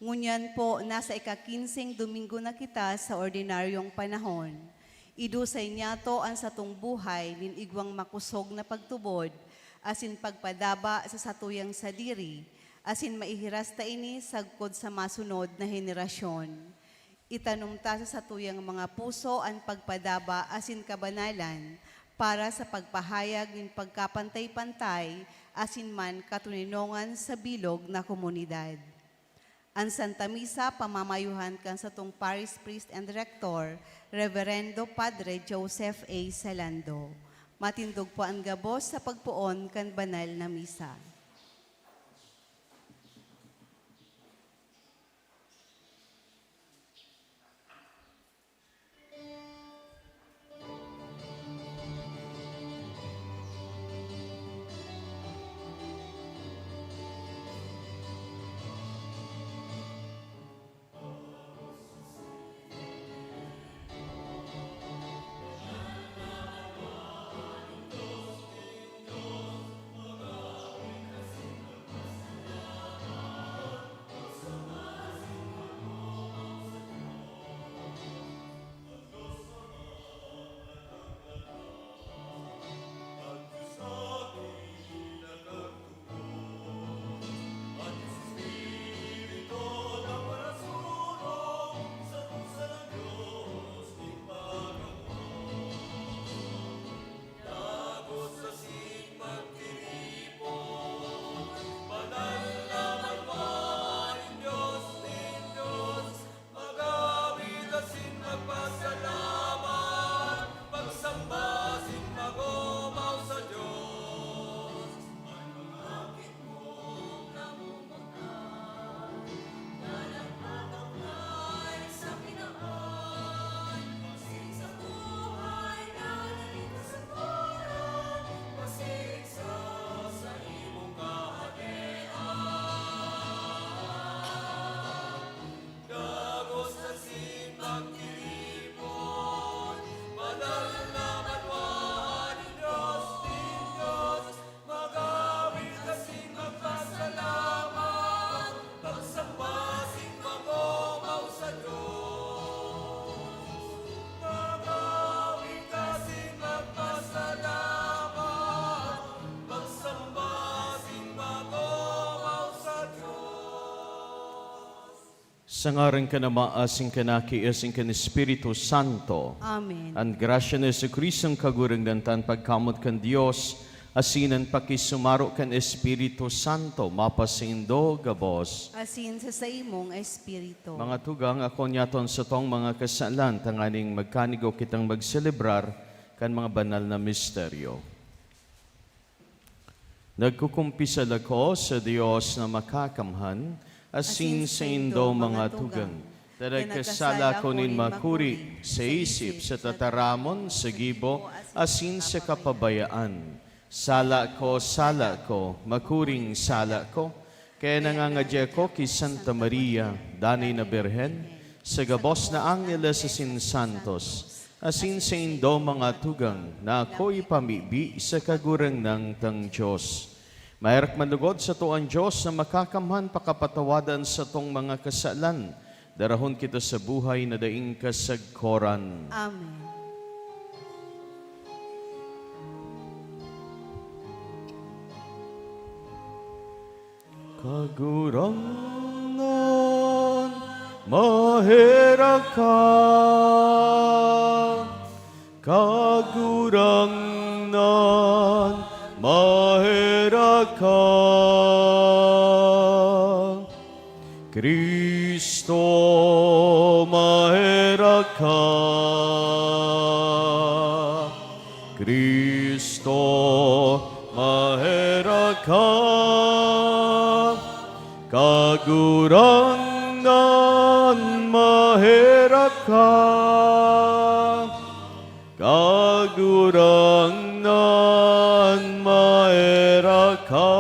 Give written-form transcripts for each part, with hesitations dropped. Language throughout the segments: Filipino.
Ngunyan po, nasa ika-15 Domingo na kita sa ordinaryong panahon. Idusay niya to ang satong buhay, ninigwang makusog na pagtubod, asin pagpadaba sa satuyang sadiri, asin maihiras ta ini sagkod sa masunod na henerasyon. Itanumta sa satuyang mga puso ang pagpadaba asin kabanalan, para sa pagpahayag ng pagkapantay-pantay, asin man katuninongan sa bilog na komunidad. Ang Santa Misa, pamamayuhan kan sa tong Parish Priest and Rector, Reverendo Padre Joseph A. Salando. Matindog po ang gabos sa pagpuon kan banal na misa. Sa ngaran ka na maasing kanaki, asing ka ni Espiritu Santo. Amen. Ang grasya ni sa Kristong kagurang tan pagkamot kan Dios, asinan pakisumaro kan Espiritu Santo, mapasindo gabos. Asin sa imong espiritu. Mga tugang, ako nyaton sa tong mga kasalan, tanganing magkanigo kitang magselebrar kan mga banal na misteryo. Nagkukumpisal ako sa Dios na makakamhan, asin sa indo mga tugang. Taragkasala ko nin makuri, sa isip, sa tataramon, sa gibo, asin sa kapabayaan. Sala ko, makuring sala ko. Kaya nangangadya ko kay Santa Maria, Dani na Birhen, sa gabos na angeles asin santos, asin sa indo mga tugang, na ako'y pamibi sa kagurang ng tang Diyos. Mayroong manlugod sa tuan Diyos na makakamhan pakapatawadan sa tong mga kasalan. Darahon kita sa buhay na daing kasagkoran. Amen. Kagurangan, maherakan. Kagurangan, maherakan. Kristo maherakan. Kristo maherakan. Kagurangan maherakan. Kagurangan maherakan.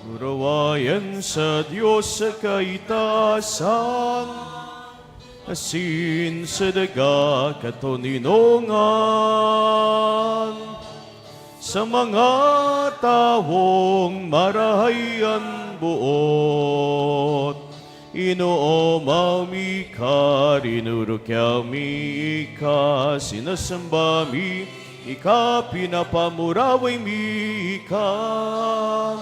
Gurawayan sa Diyos sa kaitasan, asin sa daga katoninongan, sa mga tawong marahayan buot. Inoom ami ka, rinuro kami ka, sinasamba mi, ika pinapamuraway mi ka.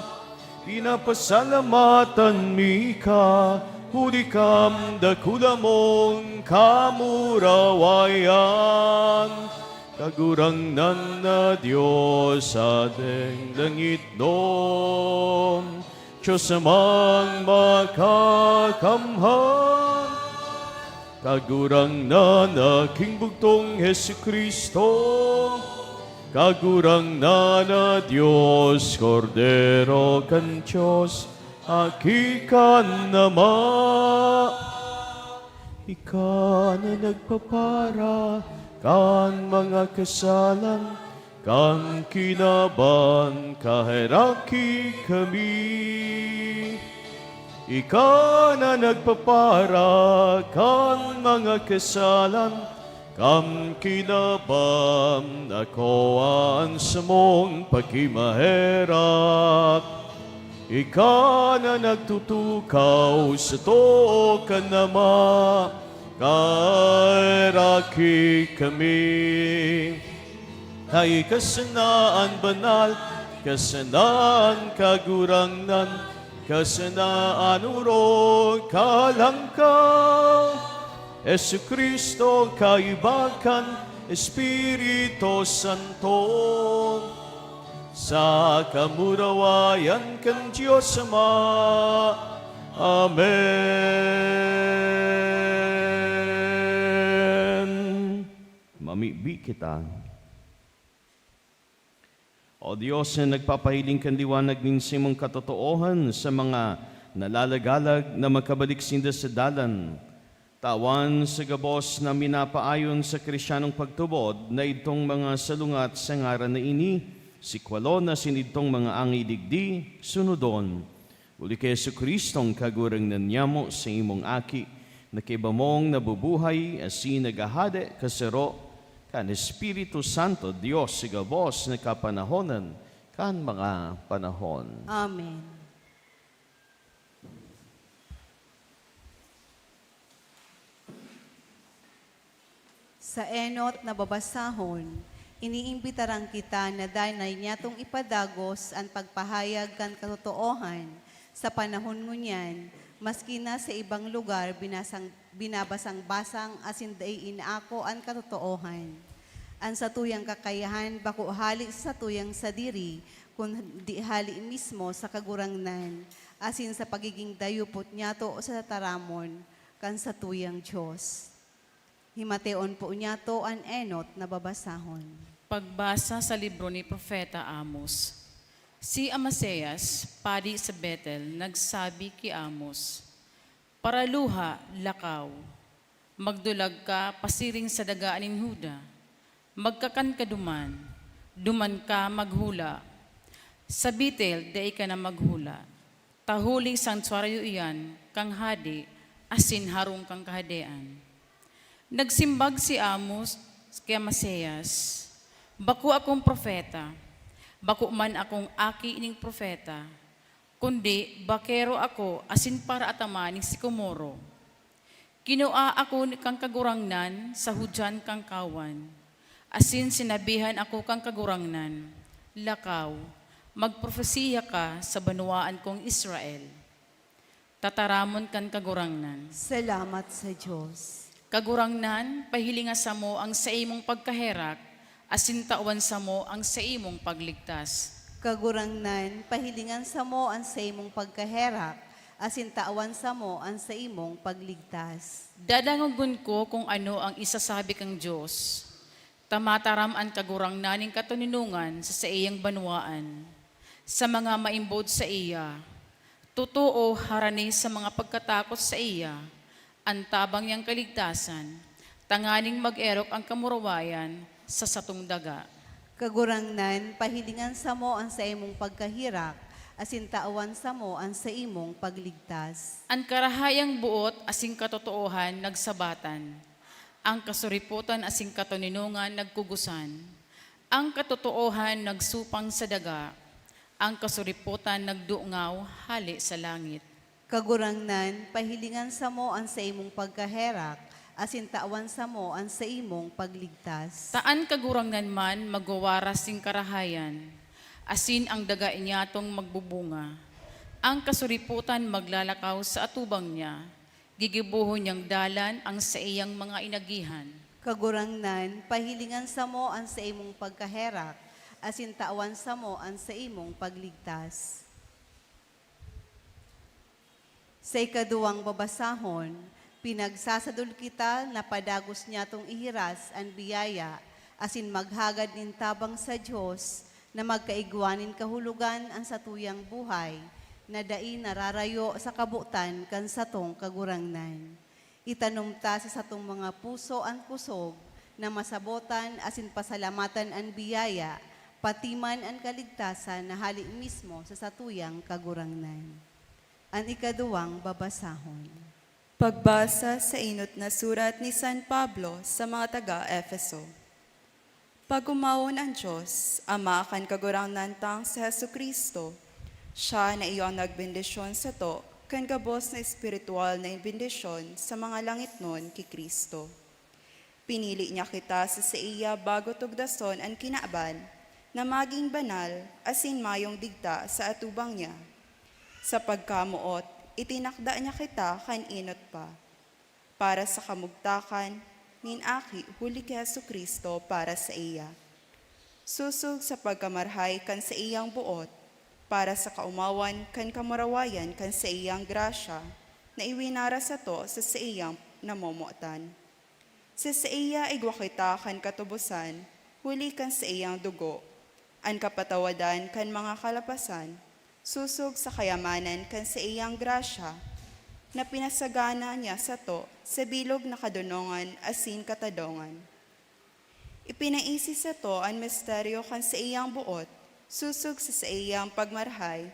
Pinapasalamatan mi ka, huli kam dakula mong kamurawayan. Kagurang nan na Diyos sa deng langit nom, Diyos amang makakamhan. Kagurang nan aking bugtong Jesucristo, kagurang na na Diyos, Kordero kan Diyos, akikan nama. Ika na nagpapara kan mga kasalan, kan kinaban kaheraki kami. Ika na nagpapara kan mga kasalan, kam kinabam nakoan sa mong pagkimaherap. Ika na nagtutukaw sa to ka nama, kairaki kami. Ay kasanaan banal, kasanaan kagurangnan, kasanaan urog kalangkaw. Jesucristo kaibakan, Espiritu Santo, sa kamurawayan kan Diyos Ama. Amen. Mamibi kita. O Diyos na nagpapahiling kan liwanag ng simong katotoohan sa mga nalalagalag na makabalik sinda sa dalan. Tawan sa gabos na minapaayon sa Krisyanong pagtubod na itong mga salungat sa ngaran na ini, sikwalo na sinidtong mga angidigdi, sunodon. Uli kay Jesucristong kagurang nanyamo sa imong aki, na kibamong nabubuhay asin nagahade kasero, kan Espiritu Santo, Diyos, sigabos na kapanahonan, kan mga panahon. Amen. Sa enot na babasahon, iniimbitarang kita na danay niyatong ipadagos ang pagpahayag kan katotoohan sa panahon ngunyan, maski na sa ibang lugar binabasang-basang asin day inaako ang katotoohan. Ang satuyang kakayahan bako hali sa tuyang sadiri, kundi hali mismo sa kagurangnan, asin sa pagiging dayupot niyato o sa taramon, kan satuyang Diyos. Himateon po niyato ang enot na babasahon. Pagbasa sa libro ni Propeta Amos. Si Amaseas, pari sa Bethel, nagsabi kay Amos, "Paraluha, lakaw, magdulag ka pasiring sa dagaan ng Huda, magkakan ka duman ka maghula. Sa Bethel, day ka na maghula, tahuling sanctuaryo iyan, kang hadi, asin harong kang kahadean." Nagsimbag si Amos kay Amaseas, "Bako akong propeta, bako man akong aki ining propeta, kundi bakero ako asin para atamaning si Komoro. Kinua ako kang kagurangnan sa hudyan kang kawan, asin sinabihan ako kang kagurangnan, lakaw, magprofesiya ka sa banwaan kong Israel. Tataramon kan kagurangnan. Salamat sa Diyos. Kagurangnan, pahilinga sa mo ang sa imong pagkaherak, asin tawan sa mo ang sa imong pagligtas. Kagurangnan, pahilingan sa mo ang sa imong pagkaherak, asin tawan sa mo ang sa imong pagligtas. Dadangugon ko kung ano ang isasabi kang Diyos. Tamataram ang kagurangnaning katuninungan sa iyang banwaan. Sa mga maimbod sa iya, totoo harani sa mga pagkatakot sa iya, ang tabang niyang kaligtasan, tanganing mag-erok ang kamurawayan sa satong daga. Kagurangnan, pahilingan sa mo ang sa imong pagkahirak, asin taawan sa mo ang sa imong pagligtas. Ang karahayang buot asing katotoohan nagsabatan. Ang kasuriputan asing katoninungan nagkugusan. Ang katotoohan nagsupang sa daga. Ang kasuriputan nagduungaw hali sa langit. Kagurangnan, pahilingan sa mo ang sa imong pagkaherak, asin taawan sa mo ang sa imong pagligtas. Taan kagurangnan man magwawaras sing karahayan, asin ang daga inyatong magbubunga. Ang kasuriputan maglalakaw sa atubang niya, gigibuhon niyang dalan ang sa iyang mga inagihan. Kagurangnan, pahilingan sa mo ang sa imong pagkaherak, asin taawan sa mo ang sa imong pagligtas. Sa ikaduwang babasahon, pinagsasadul kita na padagos niya tong ihiras ang biyaya, asin maghagad nin tabang sa Diyos, na magkaigwanin kahulugan ang satuyang buhay, na dai nararayo sa kabutan kan satong kagurangnan. Itanumta sa satong mga puso ang kusog, na masabotan asin pasalamatan ang biyaya, patiman ang kaligtasan na hali mismo sa satuyang kagurangnan. Ang ikaduwang babasahon. Pagbasa sa inot na surat ni San Pablo sa mga taga-Efeso. Pagumawon ang Diyos, Ama kan kagurangnan tang sa Jesucristo, siya na iyong nagbendisyon sa to, kan gabos na espiritual na bendisyon sa mga langit nun ki Kristo. Pinili niya kita sa iya bago tugdason ang kinaaban, na maging banal asin mayong digta sa atubang niya. Sa pagkamuot, itinakda niya kita kan inot pa, para sa kamugtakan, nin aki huli kay Jesucristo para sa iya. Susog sa pagkamarhay kan sa iyang buot, para sa kaumawan kan kamarawayan kan sa iyang grasya, na iwinara sa to sa iyang namomotan. Sa iya igwa kita kan katubusan, huli kan sa iyang dugo, ang kapatawadan kan mga kalapasan, susog sa kayamanan kan sa iyang grasya, na pinasagana niya sa to sa bilog na kadunongan asin katadongan. Ipinaisi sa to ang misteryo kan sa iyang buot, susog sa iyang pagmarhay,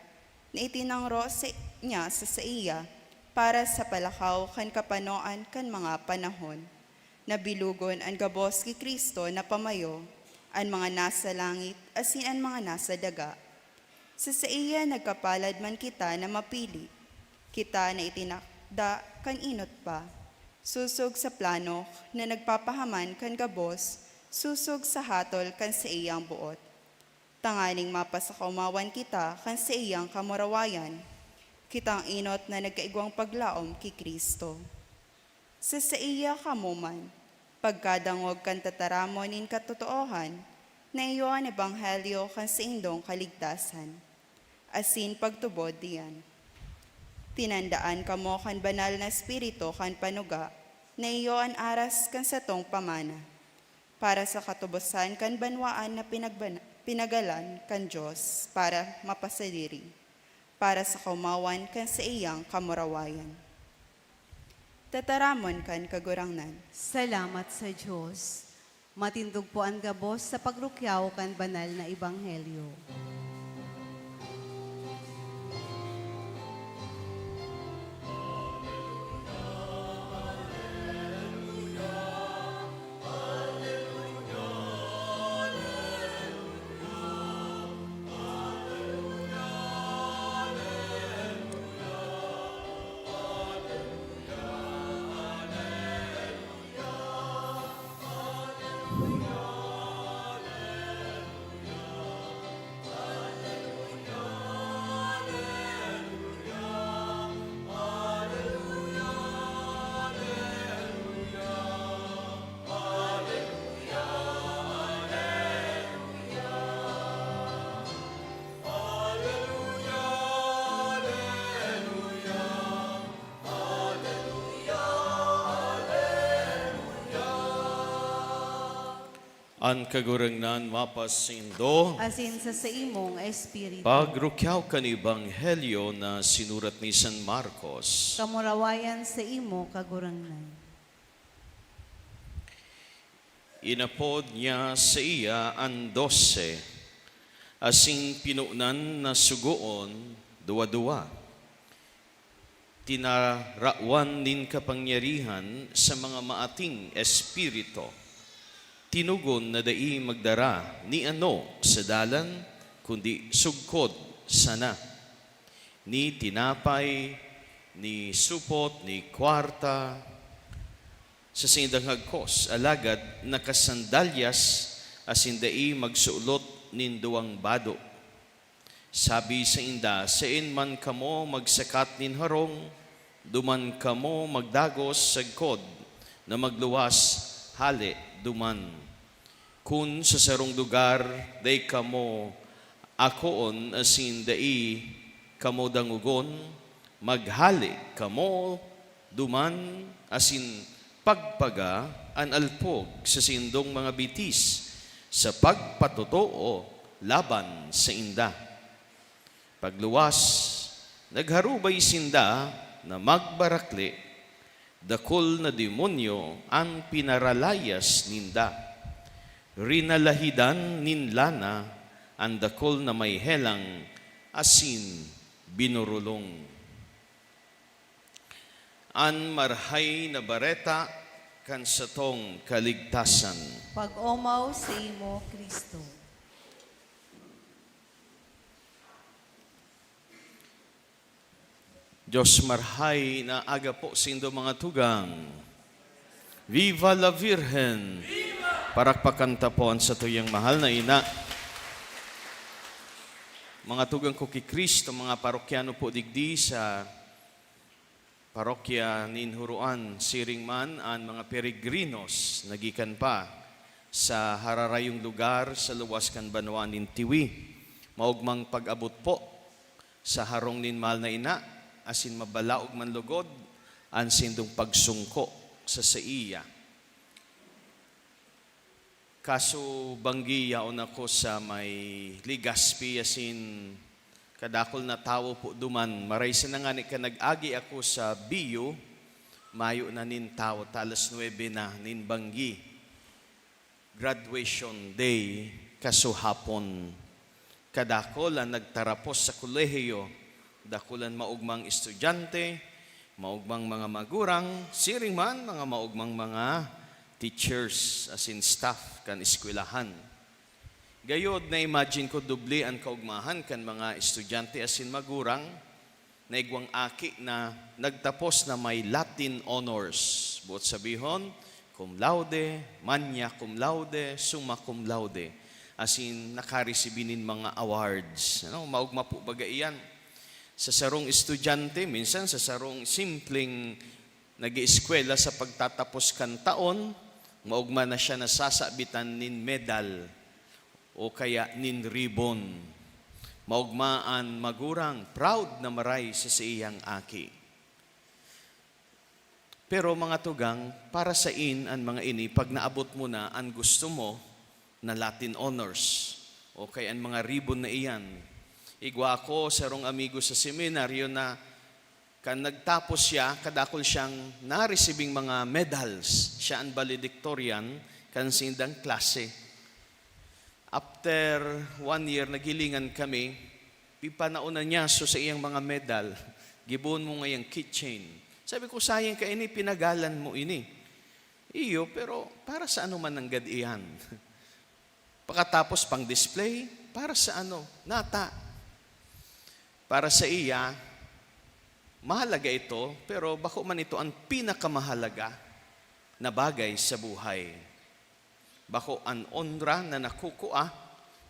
na itinangro niya sa iya para sa palakaw kan kapanoan kan mga panahon, na bilugon ang gabos ki Kristo na pamayo, ang mga nasa langit asin ang mga nasa daga. Sa iya nagkapalad man kita na mapili, kita na itinakda kan inot pa, susog sa plano na nagpapahaman kan gabos, susog sa hatol kan sa iyang buot. Tanganing mapasakaumawan kita kan sa iyang kamurawayan, kitang inot na nagkaigwang paglaom ki Kristo. Sa iya kamuman, pagkadangog kan tataramon nin katotoohan, na iyo ang ebanghelyo kan sa indong kaligtasan, asin pagtubod diyan. Tinandaan kamo kan banal na espiritu kan panuga, na iyo ang aras kan satong pamana, para sa katubusan kan banwaan na pinagalan kan Diyos para mapasadiri, para sa kaumawan kan sa iyang kamurawayan. Tataramon kan kagurangnan. Salamat sa Diyos. Matindog po ang gabos sa pagrukyaw kan banal na ebanghelyo. An kagurangnan mapasindo, Asin sa imong espiritu. pagrukyaw kan ebanghelyo na sinurat ni San Marcos. Kamurawayan sa imo kagurangnan. Inapod niya sa iya ang 12, Asin pinunan na sugoon, duwa-duwa. Tinarawan nin kapangyarihan sa mga maating espirito. Tinugon na dai magdara ni ano sa dalan, kundi sugkod sana. Ni tinapay, ni supot, ni kwarta, sa sindang hagkos, alagad nakasandalyas asin dai magsuulot nin duwang bado. Sabi sa inda, sein man kamo magsakat nin harong, duman kamo magdagos sagkod, na magluwas hali duman. Kun sa sarong lugar, day kamo akoon asin dai kamo dangugon, maghali kamo duman asin pagpaga an alpog sa sindong mga bitis, sa pagpatotoo laban sa inda. Pagluwas, nagharubay sinda na magbarakli, dakol na demonyo ang pinaralayas ninda. Rinalahidan ninlana ang dakol na may helang asin binurulong. An marhay na bareta kan sa tong kaligtasan. Pag-omaw sa imo, Kristo. Diyos marhay na aga po sindo mga tugang. Viva la Virgen! Viva! Parakpakan tapuan sa tuyang mahal na ina. Mga tugang ko kay Kristo, mga parokyano po digdi sa parokya ninhuruan, siring man ang mga peregrinos nagikan pa sa hararayong lugar sa luwas kan banwa nin Tiwi. Maugmang pag-abot po sa harong nin mahal na ina, asin mabalaog man lugod, ang sindong pagsungko sa iya. Kaso banggiya on ako sa may Ligaspi, asin kadakol na tao po duman. Maray sa nga ka nag-agi ako sa Biyo, mayo na nin tao, talas 9 na nin banggi. Graduation day, kaso hapon. Kadakolan nagtarapos sa kolehiyo, dakulan maugmang estudyante, maugmang mga magurang, siring man mga maugmang mga teachers as in staff kan eskwelahan. Gayod na imagine ko dubli ang kaugmahan kan mga estudyante as in magurang na igwang aki na nagtapos na may Latin honors. Buot sabihon, cum laude, magna cum laude, summa cum laude. As in nakaresibinin mga awards. Maugma po baga iyan. Sa sarong estudyante, minsan sa sarong simpleng nag-ieskwela sa pagtatapos kan taon, maugma na siya nasasabitan nin medal o kaya nin ribbon. Maugmaan magurang, proud na maray sa iyang aki. Pero mga tugang, para sa ang mga ini, pag naabot mo na ang gusto mo na Latin honors o kaya ang mga ribbon na iyan, igwa ako sa rong amigo sa seminaryo na kan nagtapos siya, kadakol siyang na-receiving mga medals. Siya ang valedictorian kan sindang klase. After 1 year, nagilingan kami, pipanaunan niya so sa iyang mga medal, gibuon mo ngayang keychain. Sabi ko, sayang ka ini, pinagalan mo ini. Iyo, pero para sa ano man ang gadiyan? Pagkatapos pang display, para sa ano? Nata. Para sa iya, mahalaga ito, pero bako man ito ang pinakamahalaga na bagay sa buhay. Bako ang onra na nakukua,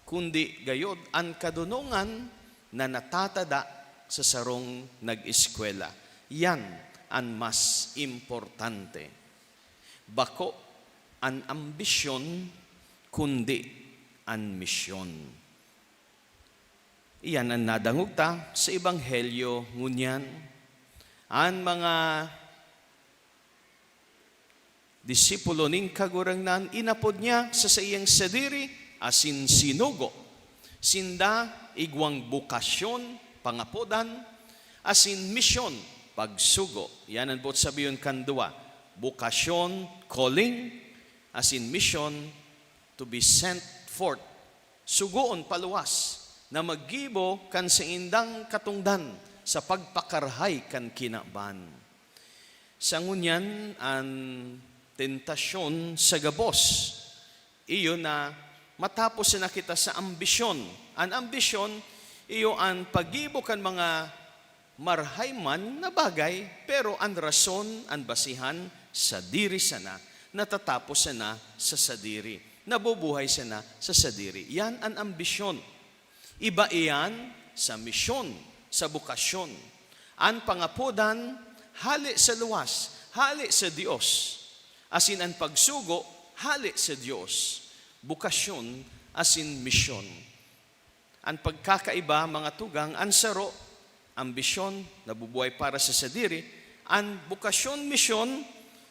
kundi gayod ang kadunungan na natatada sa sarong nag-eskwela. Yan ang mas importante. Bako ang ambisyon, kundi ang misyon. Iyan ang nadangugta sa Ebanghelyo ngunyan. Ang mga disipulo ning kagurangnan, inapod niya sa iyang sadiri asin sinugo. Sinda igwang bukasyon, pangapodan, asin misyon, pagsugo. Yan ang bot sabiyon kandua. Bukasyon, calling, asin mission, to be sent forth sugoon paluwas, na maggibo kan sa indang katungdan, sa pagpakarhay kan kinaban. Sa ngunyan, ang tentasyon sa gabos, iyo na matapos na kita sa ambisyon. Ang ambisyon, iyo ang paggibo kan mga marhayman na bagay, pero ang rason, ang basihan, sa diri sana, natatapos sana sa sadiri. Nabubuhay sana sa sadiri. Yan ang ambisyon. Iba iyan sa misyon, sa bukasyon. Ang pangapudan, hali sa luwas, hali sa Diyos. Asin ang pagsugo, hali sa Diyos. Bukasyon, asin misyon. Ang pagkakaiba, mga tugang, ang saro, ambisyon, nabubuhay para sa sadiri. Ang bukasyon, misyon,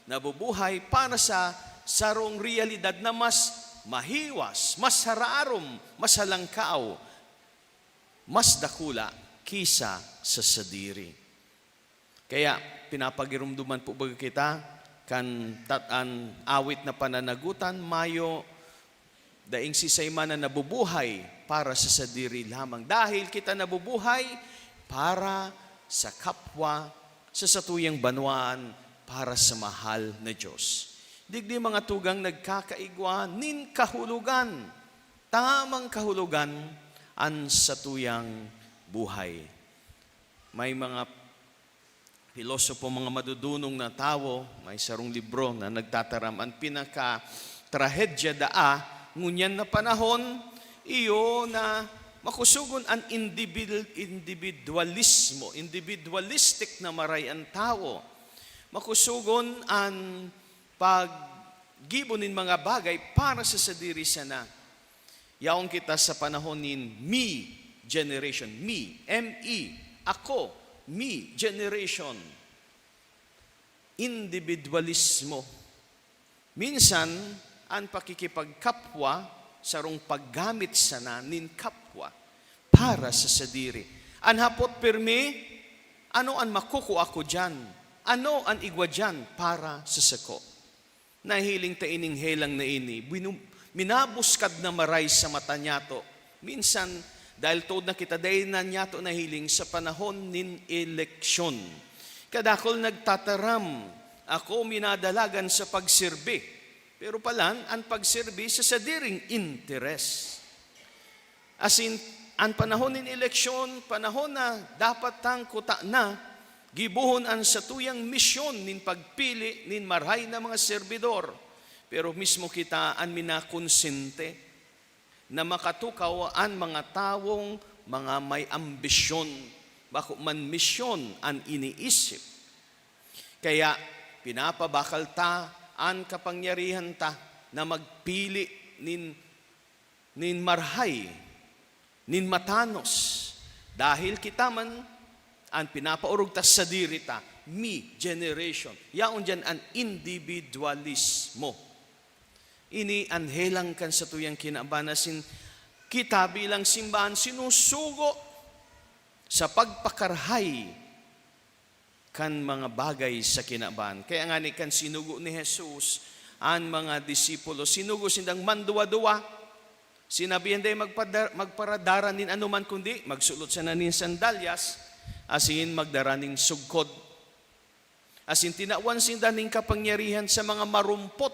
nabubuhay para sa sarong realidad na mas mahiwas, mas haraarom, mas halangkaaw, mas dakula kisa sa sadiri. Kaya pinapagirumduman po ba kita kan tatan awit na pananagutan mayo daing sisayman na nabubuhay para sa sadiri lamang, dahil kita nabubuhay para sa kapwa, sa satuyang banwaan, para sa mahal na Diyos. Digdi mga tugang nagkakaigwa, nin kahulugan, tamang kahulugan, ang satuyang buhay. May mga pilosopo, mga madudunong na tao, may sarong libro na nagtataram, ang pinaka-trahedya daa, ngunyan na panahon, iyo na makusugon ang individualismo, individualistic na maray ang tao. Makusugon ang paggibonin mga bagay para sa sadiri sana. Yaong kita sa panahon nin me generation, me, M-E, ako, me generation. Individualismo. Minsan, ang pakikipagkapwa, sarong paggamit sana nin kapwa para sa sadiri. An hapot pirmi, ano ang makukuha ko dyan? Ano ang igwa dyan para sa sako? Nahiling ta ining helang na ini, minabuskad na maray sa mata niyato. Minsan, dahil tood na kita, dahil na niyato nahiling sa panahon nin eleksyon. Kadakol nagtataram, ako minadalagan sa pagsirbi. Pero palan, ang pagsirbi sa sadiring interes. As in, ang panahon nin eleksyon, panahon na dapat tang kuta na, gibuhon ang satuyang misyon nin pagpili nin marhay na mga serbidor. Pero mismo kita ang minakonsente na makatukaw ang mga tawong mga may ambisyon, bako man misyon ang iniisip. Kaya pinapabakal ta ang kapangyarihan ta na magpili nin marhay, nin matanos. Dahil kita man ang pinapaurog ta sa diri ta, me generation. Yaon dyan ang individualismo. Ini anhelang kan sa tuyang kinabanasin, kita bilang simbahan sinusugo sa pagpakarhay kan mga bagay sa kinaban. Kaya nga ni kan sinugo ni Jesus, ang mga disipulo, sinugo sindang manduwa-duwa, sinabihan day magparadaran nin anuman kundi, magsulot sa nanin sandalyas, asin magdaraning sugkod. Asin tinawan sinda ning kapangyarihan sa mga marumpot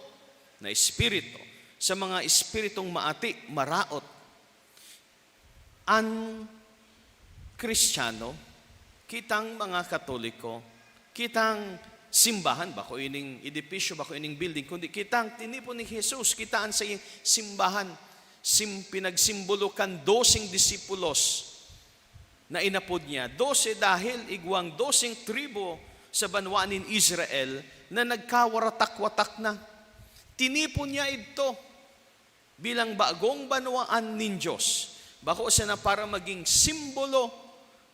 na espiritu, sa mga espiritong maati, maraot. Ang Kristiyano, kitang mga Katoliko, kitang simbahan, bako ining edipisyo, bako ining building, kundi kitang tinipon ni Jesus, kitaan sa simbahan, pinagsimbolokan 12 disipulos na inapod niya. 12 dahil igwang 12 tribo sa banwanin Israel na nagkawaratak-watak na. Tinipon niya ito bilang bagong banwaan nin Diyos. Bako siya na para maging simbolo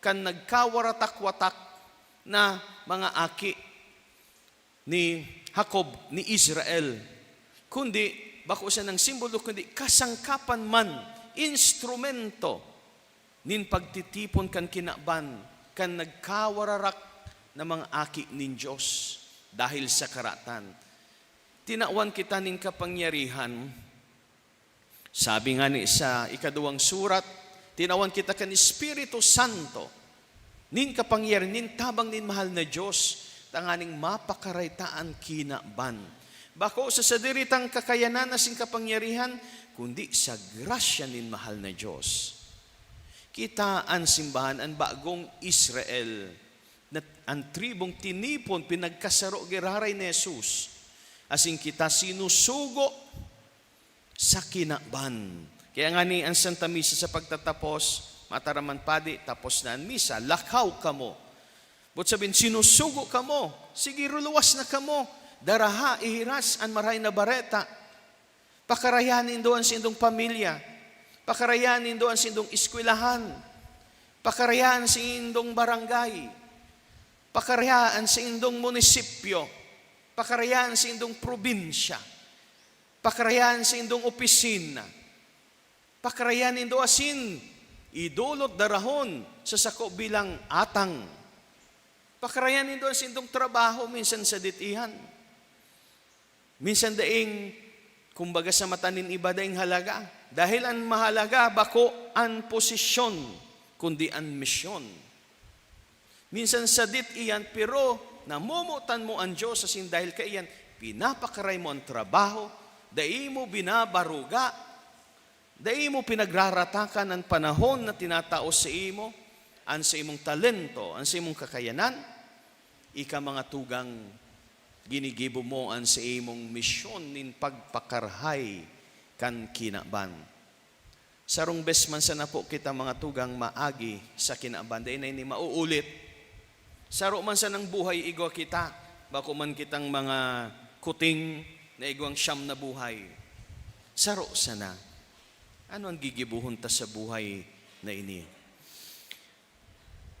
kan nagkawaratak-watak na mga aki ni Jacob, ni Israel. Kundi, bako siya ng simbolo, kundi kasangkapan man, instrumento, nin pagtitipon kan kinaban, kan nagkawararak na mga aki nin Diyos dahil sa karatan. Tinawan kita nin kapangyarihan Sabi nga ni sa ikaduwang surat, tinawan kita kan Espiritu Santo, nin kapangyarihan, nin tabang nin mahal na Diyos, tanganing mapakaraytaan kinaban. Bako sa sadiritang kakayanan na sing kapangyarihan, kundi sa grasya nin mahal na Diyos. Kita ang simbahan, ang bagong Israel, na ang tribong tinipon, pinagkasaro giraray ni Jesus, asing kita sinusugo sa kinaban. Kaya nga ni ang Santa Misa sa pagtatapos, mataraman padi, tapos na ang misa, lakaw kamo. But sabihin, sinusugo kamo, sige ruluwas na kamo, daraha, ihiras, ang maray na bareta, pakarayanin doon sa indong pamilya, pakarayanin doon sa indong eskwelahan, pakarayahan sa indong barangay, pakarayaan sa indong munisipyo, pakarayaan sa indong probinsya, pakarayaan sa indong opisina, pakarayaan indo asin, idulot darahon sa sako bilang atang, pakarayaan indo sa indong trabaho, minsan sa ditihan, minsan daing, kumbaga sa matanin iba daing halaga, dahil ang mahalaga, bako ang posisyon, kundi ang misyon. Minsan sadit iyan, pero namumutan mo ang Diyos asin dahil kaiyan, pinapakaray mo ang trabaho, dai mo binabaruga, dai mo pinagraratakan ang panahon na tinatao sa imo, ang sa imong talento, ang sa imong kakayanan, ika mga tugang ginigibo mo ang sa imong misyon nin pagpakarhay kan kinaban. Sarong besman sa napo kita mga tugang maagi sa kinaban, dahil na ini mauulit. Saro man sa ng buhay igwa kita, bako man kitang mga kuting na igwang siyam na buhay. Saro sana. Ano ang gigibuhon ta sa buhay na ini?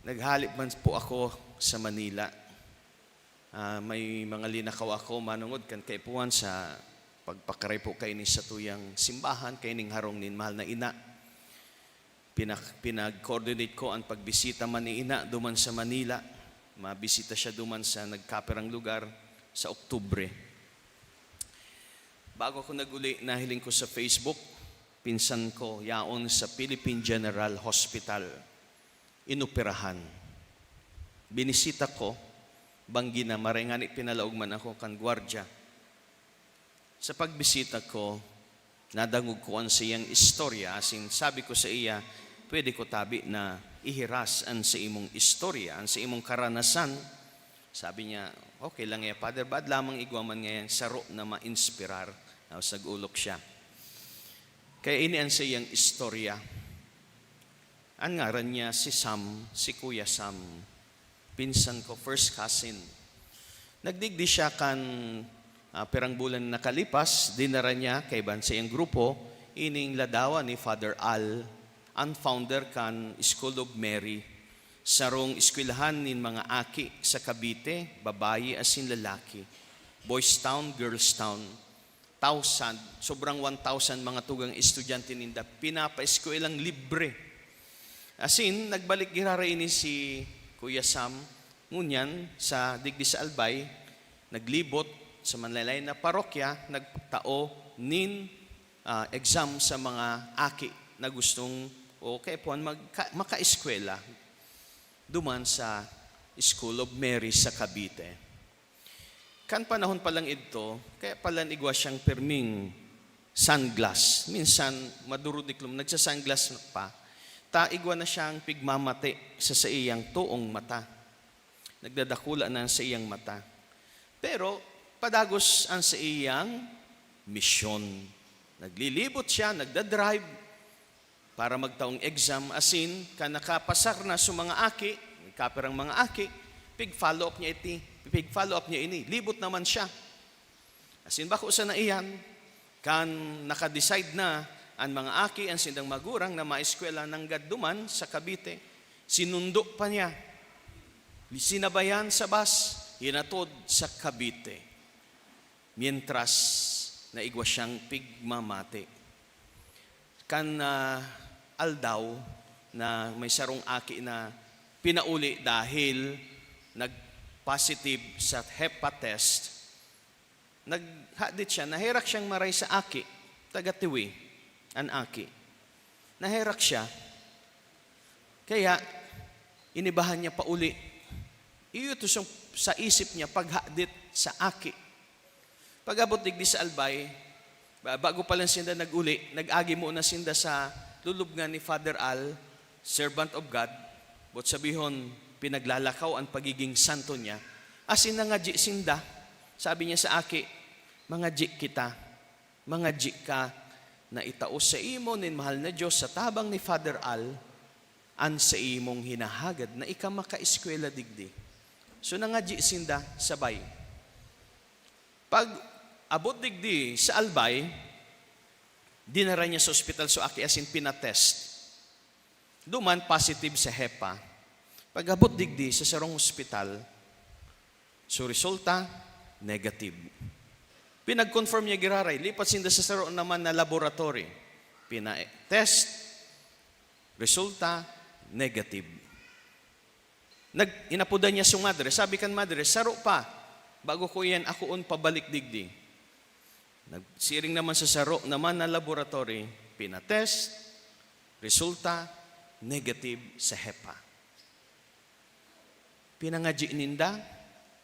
Naghalip man po ako sa Manila. May mga linakaw ako manungod kan kaipuan sa pagpakaray po kay ni sa tuyang simbahan, kay ning harong nin mahal na ina. Pinag-coordinate ko ang pagbisita man ni ina duman sa Manila. Mabisita siya duman sa nagkaperang lugar sa Oktubre. Bago ako naguli, nahiling ko sa Facebook, pinsan ko yaon sa Philippine General Hospital, inoperahan. Binisita ko, banggi na marengani pinalaog man ako kan gwardya. Sa pagbisita ko, nadangog ko ang siyang istorya, asin sabi ko sa iya, pwede ko tabi na ihiras ang sa imong istorya, ang sa imong karanasan. Sabi niya, okay lang ya, Father, ba't lamang igwaman ngayon saro na ma-inspirar? Nagulok siya. Kaya ini ang sa iyang istorya. Ang ngaran niya si Sam, si Kuya Sam. Pinsan ko, first cousin. Nagdigdi siya kan perang bulan na nakalipas, dinara niya kay ban sa iyang grupo, ining ladawa ni Father Al, ang founder kan School of Mary, sarong eskwelahan nin mga aki sa Cavite, babayi asin lalaki, Boys Town, Girls Town, 1,000, sobrang 1,000 mga tugang estudyante ninda, pinapa-eskwelang libre. Asin, nagbalik giraray ini si Kuya Sam, ngunyan sa digdi sa Albay, naglibot sa manlalay na parokya, nagtao nin exam sa mga aki na gustong o kaya po maka-eskwela duman sa School of Mary sa Cavite. Kan panahon pa lang ito, kaya pala igwa siyang perming sunglass. Minsan, madurodiklom, nagsasunglass pa. Igwa na siyang pigmamate sa iyang tuong mata. Nagdadakula na sa iyang mata. Pero, padagos ang sa iyang misyon. Naglilibot siya, nagdadrive, para magtaong exam, asin, ka nakapasar na sa mga aki, kaperang mga aki, pig-follow up niya ini, libot naman siya. Asin, bako sa na iyan, kan nakadecide na, ang mga aki, ang sindang magurang na maeskwela ng gadduman sa Cavite, sinundo pa niya, sinabayan sa bus, hinatod sa Cavite, mientras na igwa siyang pigmamate. Kan aldaw na may sarong aki na pinauli dahil nag-positive sa HEPA test, naghadit siya, nahirak siyang maray sa aki, taga-tiwi. an aki. Naherak siya. Kaya, inibahan niya pa uli. Iutos yung sa isip niya paghadit sa aki. Pag-abot digdi sa albay, bago pa lang sinda nag-uli, nag-agi muna sinda sa lulubngan ni Father Al, servant of God, but sabihon, pinaglalakaw ang pagiging santo niya. Asin na nga di sinda, sabi niya sa aki, mga di kita, mga di ka, na itaos sa imo nin mahal na Diyos sa tabang ni Father Al, an sa imong hinahagad na ika maka-eskwela digdi. So na nga di sinda, sabay. Pag abot digdi sa albay, dinara niya sa ospital so aki asin pinatest. Duman positive sa HEPA. Pag abot digdi sa sarong ospital, so resulta, negative. Pinag-confirm niya giraray, lipat sinda sa sarong naman na laboratory. Pina-test, resulta, negative. Inapudan niya sa madre, sabi kan madre, saro pa, bago ko yan akoon pabalik digdi. Nagsiring naman sa saro naman na laboratory, pinatest, resulta, negative sa HEPA. Pinangadyi ninda,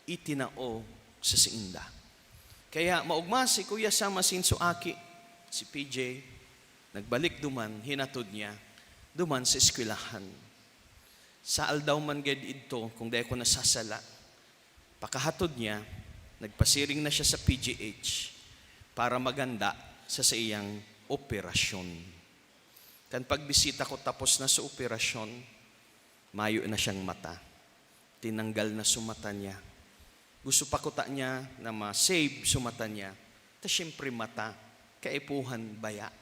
itinao sa siinda. Kaya maugma si Kuya Sama Sinso Aki, si PJ, nagbalik duman, hinatod niya, duman sa eskwelahan. Sa aldaw man ged ito, kung dahil ko nasasala, pakahatod niya, nagpasiring na siya sa PGH para maganda sa iyang operasyon. Kan pagbisita ko tapos na sa operasyon, mayo na siyang mata. Tinanggal na sumata niya. Gusto pa ko ta niya na ma-save sumata niya. Ta siyempre mata, kaipuhan baya.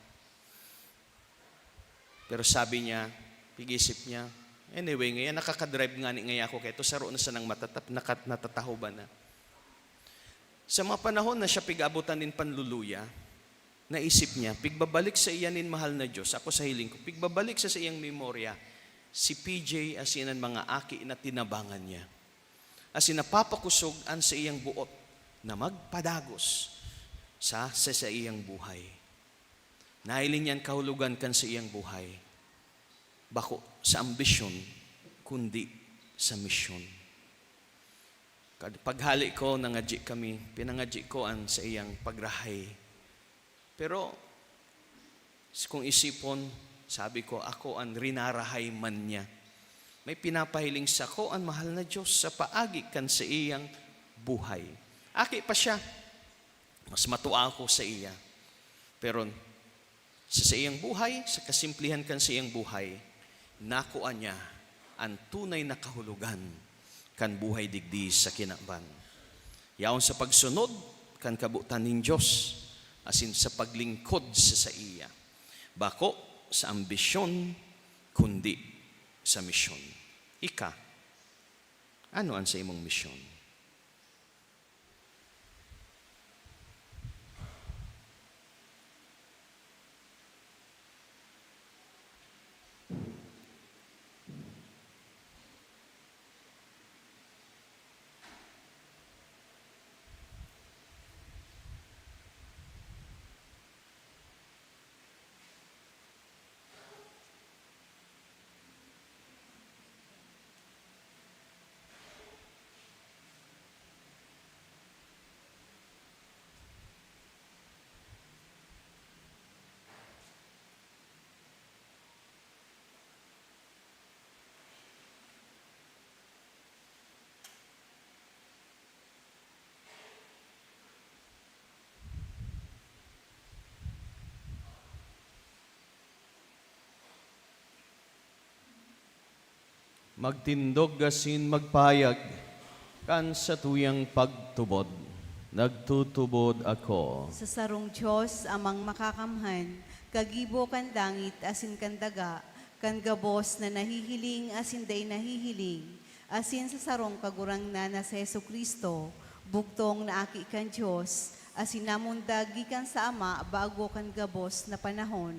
Pero sabi niya, pigisip niya, anyway, ngayon nakakadrive nga ni ngayon ako, kaya ito saro na sa nang matatap, natataho ba na. Sa mga panahon na siya pigabutan din panluluya, naisip niya, pigbabalik sa iyanin mahal na Diyos, ako sa hiling ko, pigbabalik sa iyang memorya, si PJ asinan mga aki na tinabangan niya. Asin napapakusog an sa iyang buot na magpadagos sa iyang buhay. Nailin yan kahulugan kan sa iyang buhay. Bako sa ambisyon, kundi sa misyon. Paghali ko, nangadji kami, pinangadji ko an sa iyang pagrahay. Pero, kung isipon, sabi ko, ako ang rinarahay man niya. May pinapahiling sa ko ang mahal na Diyos sa paagi kan sa iyang buhay. Aki pa siya. Mas matuwa ako sa iya. Pero sa iyang buhay, sa kasimplihan kan sa iyang buhay, nakuha niya ang tunay na kahulugan kan buhay digdi sa kinaban. Yaon sa pagsunod, kan kabutan ng Diyos, asin sa paglingkod sa iya. Bako, sa ambisyon, kundi sa misyon. Ika, ano ang sa imong misyon? Magtindog gasin magpayag, kan sa tuyang pagtubod, nagtutubod ako. Sa sarong Diyos amang makakamhan, kagibo kan dangit asin kan daga, kan gabos na nahihiling asin day nahihiling, asin sa sarong kagurang na sa Heso Kristo, bugtong na aki kan Diyos, asin namundagi kan sa Ama bago kan gabos na panahon.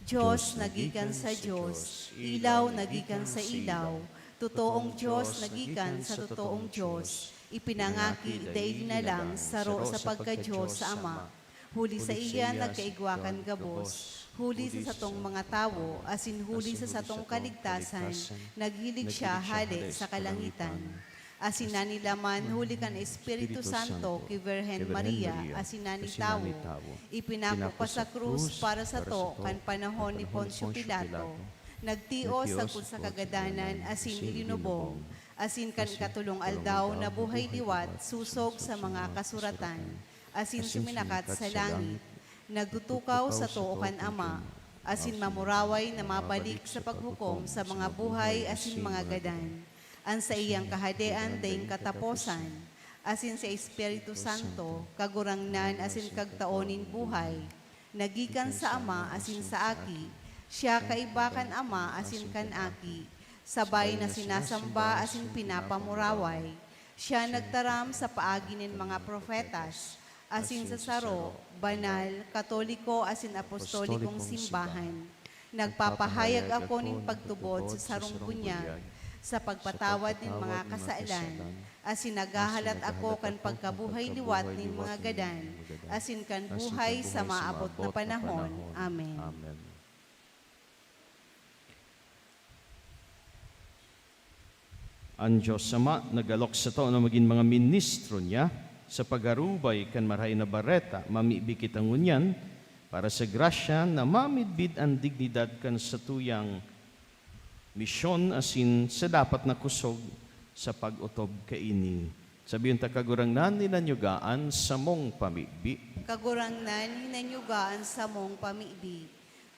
Diyos nagikan sa Diyos, ilaw nagikan sa ilaw, totoong Diyos nagikan sa totoong Diyos, ipinangaki day na lang saro sa pagka-Diyos sa Ama, huli sa iya nagkaigwakan gabos, huli sa satong mga tawo, asin huli sa satong kaligtasan, naghilig siya hali sa kalangitan. Asin na nilaman, huli kan Espiritu Santo, kay Virhen Maria, asin na ni tawo, ipinako pa sa krus para sa to, kan panahon ni Poncio Pilato. Nagtios sa kagadanan, asin ilinubong, asin kan katulong aldaw na buhay liwat, susog sa mga kasuratan, asin suminakat sa langit. Nagtutukaw sa to kan Ama, asin mamuraway na mabalik sa paghukom sa mga buhay asin mga gadan. Ang sa iyang kahadean daing kataposan, asin sa Espiritu Santo, kagurangnan asin kagtaonin buhay. Nagikan sa Ama asin sa Aki, siya kaibakan Ama asin kan Aki, sabay na sinasamba asin pinapamuraway. Siya nagtaram sa paagi nin mga profetas, asin sa saro, banal, katoliko asin apostolikong simbahan. Nagpapahayag ako nin pagtubod sa sarong bunyag, sa pagpatawad ng mga kasalanan, asin naghahalat ako kan pagkabuhay liwat ng mga gadan, asin kan buhay sa maabot na panahon. Amen. Ang Diyos Ama, nagalok sa to na maging mga ministro niya sa pagarubay kan maray na bareta, mamibikit ang unyan, para sa grasya na mamidbid ang dignidad kan sa tuyang misyon asin sa dapat na kusog sa pag-utob kaini. Sabihin ta kagurangnan ninanyugaan sa mong pamibi. Kagurangnan hinanyugaan sa mong pamibi.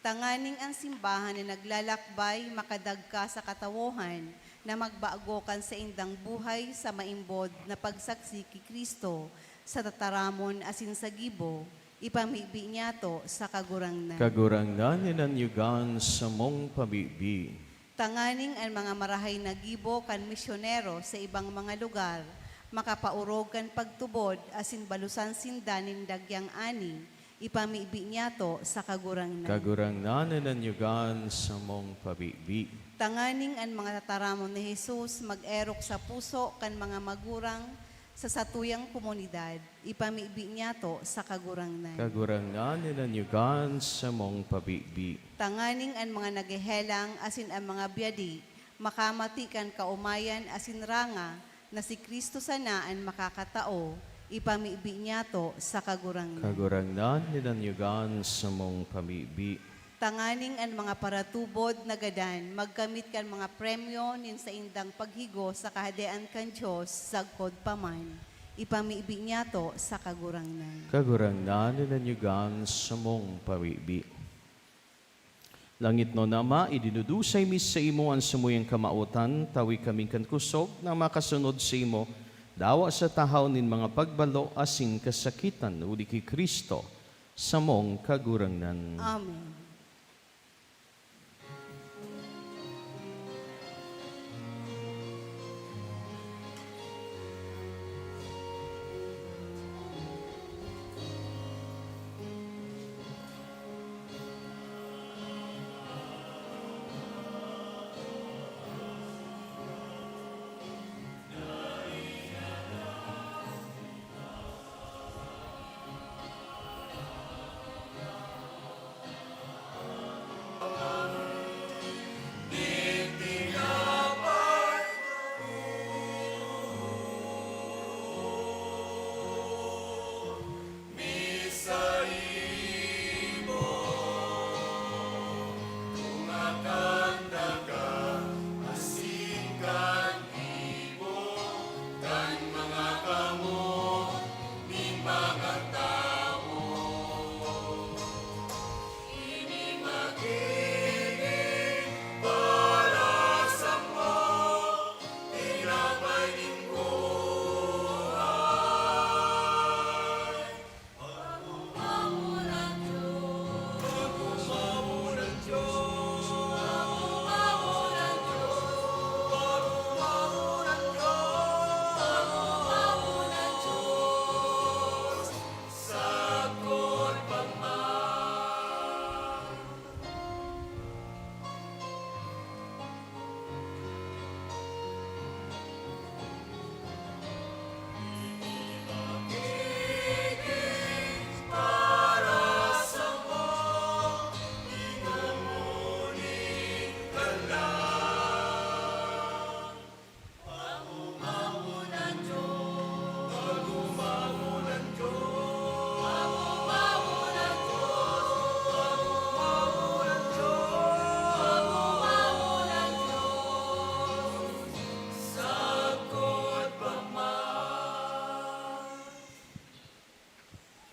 Tanganing ang simbahan na naglalakbay makadagka sa katawohan na magbago kan sa indang buhay sa maimbod na pagsaksi ki Kristo sa tataramon asin sa gibo. Ipamibi niya to sa kagurangnan. Kagurangnan ninanyugaan sa mong pamibi. Tanganing ang mga marahay na gibo kan misyonero sa ibang mga lugar, makapaurog kan pagtubod asin balusan sindanin dagyang ani, ipamibi niya to sa kagurangnan. Kagurangnan ninanyugaan sa mong pamibi. Tanganing ang mga tataramon ni Jesus mag-erok sa puso kan mga magurang sa satuyang komunidad, ipamibi niya to sa kagurangnan. Kagurangnan ninanyugaan sa mong pamibi. Tanganing ang mga nagehelang asin ang mga biyadi, makamati kan kaumayan asin ranga na si Kristo sanaan makakatao, ipamibi niya to sa kagurangnan. Kagurangnan ninanyugaan sa mong pamibi. Tanganing ang mga paratubod na gadan, magkamit kan mga premyo nin sa indang paghigo sa kahadean kan Diyos, sagkod paman, ipamibi niya to sa kagurangnan. Kagurangnan ninanyugaan sa mong pamibi. Langit no nama, idinudusay mis sa imo ang sumuyang kamautan, tawi kaming kan kusog na makasunod sa imo, dawa sa tahaw nin mga pagbalo asing kasakitan, uli ki Kristo, sa mong kagurangnan. Amen.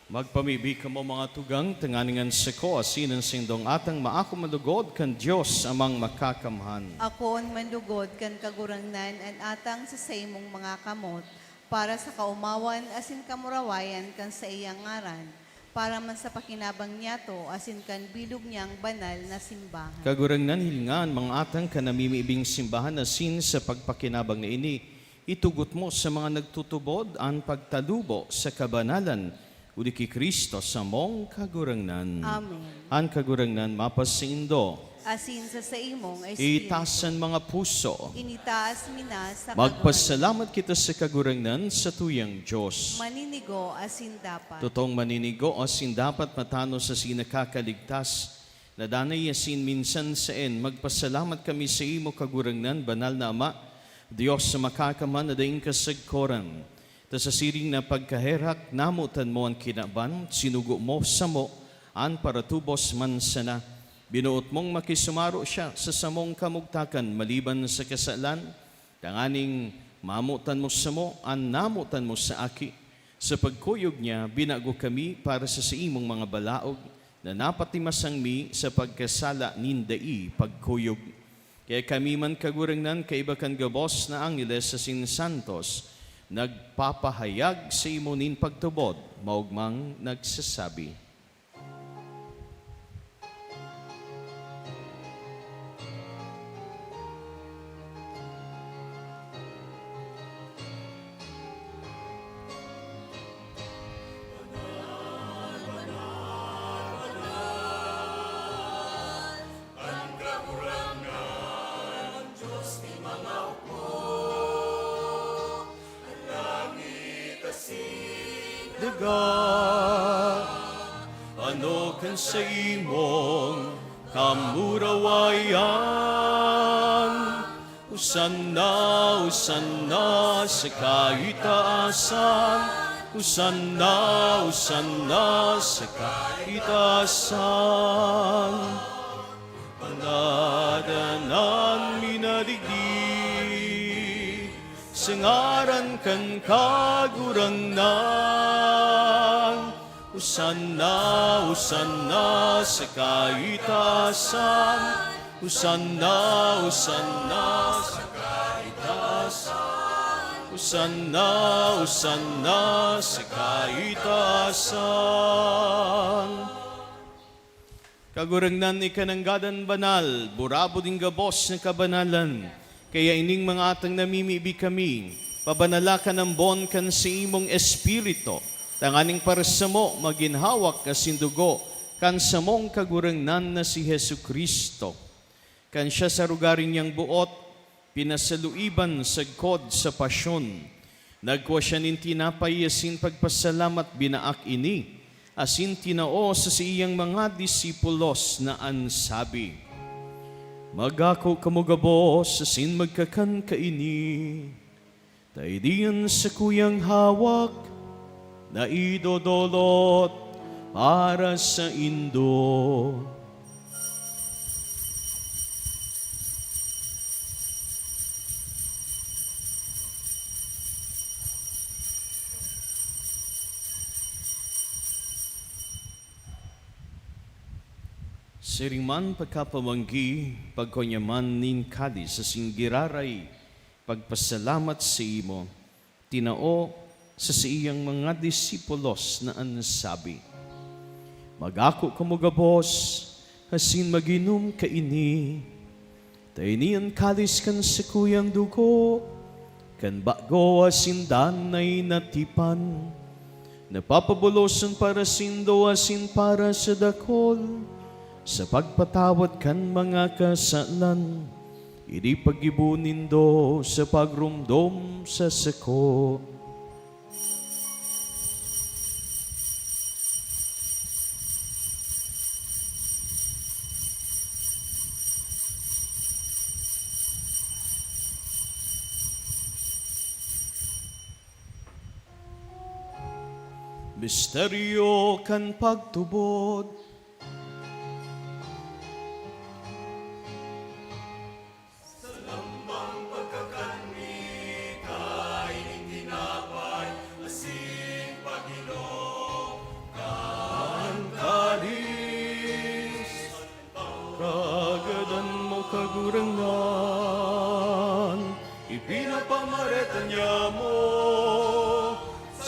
Magpamibi ka mo mga tugang, tanganingan sa ko, asinan sindong atang maako malugod kan Diyos amang makakamhan. Akon mandugod kan kagurangnan an atang sa saymong mga kamot, para sa kaumawan asin kamurawayan kan sa iyang ngaran, para man sa pakinabang niya to asin kan bilog niyang banal na simbahan. Kagurangnan hilingan mga atang kanamimibing simbahan asin sa pagpakinabang na ini, itugot mo sa mga nagtutubod ang pagtalubo sa kabanalan, uli ki Kristo sa mong kagurangnan. Amen. Ang kagurangnan mapasindo, Asin sa imong espiritu. itasan mga puso. Initaas mina sa Magpasalamat kita sa kagurangnan sa tuyang Diyos. maninigo asin dapat. Totoong maninigo asin dapat matano sa sinakakaligtas. Nadanay asin minsan saen, magpasalamat kami sa imo kagurangnan, banal na Ama, Diyos sa makakaman na daing kasagkoran. Ta sa siring na pagkaherak, namutan mo ang kinaban, sinugo mo sa mo, an paratubos man sana. Binuot mong makisumaro siya sa samong kamugtakan, maliban sa kasalan, tanganing mamutan mo sa mo, an namutan mo sa aki. Sa pagkuyog niya, binago kami para sa imong mga balaog, na napatimasang mi sa pagkasala nindai pagkuyog. Kaya kami man kagurangnan kaiba kan gabos na angeles sa sinsantos, nagpapahayag sa imo nin pagtubod, maugmang nagsasabi. Daga, ano kan sa imong kamurawayan, usanna sa kaitaasan, usanna sa kaitaasan. Panadanan minadigdi, sengaran kan kagurangnan, usanna sa kaitaasan, usanna sa kaitaasan, usanna sa kaitaasan. Kagurangnan ikananggadan banal, burabo ding gabos ng kabanalan, kaya ining mga atang namimibi kami, pabanala ka ng bon kan sa imong espiritu, tanganing para sa mo maginhawak kasindugo, kan sa mong kagurangnan na si Hesu Kristo. Kan siya sa rugaring niyang buot, pinasaluiban sagkod sa pasyon. Nagkuha siya nin tinapay asin pagpasalamat binaak ini, asin tinao sa siyang mga disipulos na ansabi, magako kamugabos asin magkakan kaini, taidiyan sa kuyang hawak na idodolot para sa Indo. Siringman pagkapamanggi, pagkonyaman nin kadi sa singgiraray, pagpasalamat sa imo, tinao sa iyang mga disipulos na ansabi, magako kamugabos, hasin maginom kaini, tainian kalis kan sa kuyang dugo, kan bago asin danay natipan, napapabulosan para sindo asin para sa dakol, sa pagpatawad kan mga kasalan, idi pagibunin do sa pagrumdom sa sako. Misteryo kan pagtubod,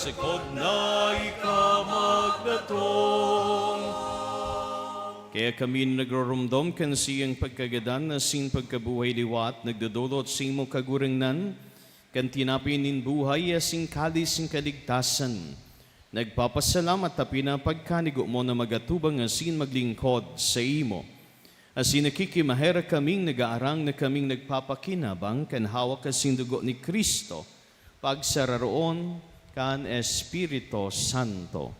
sakod na ikamagdatong. Kaya kami nagrorumdom kan siyang pagkagadan na sin pagkabuhay liwat, nagdudulot sa imo kagurangnan, kan tinapin nin buhay asing kalis ng kaligtasan. Nagpapasalamat ta pinapagkanigo mo na magatubang asin maglingkod sa imo. Asin nakikimahera kaming nagaarang na kaming nagpapakinabang kan hawak kasing dugo ni Kristo, pagsararoon kan Espiritu Santo.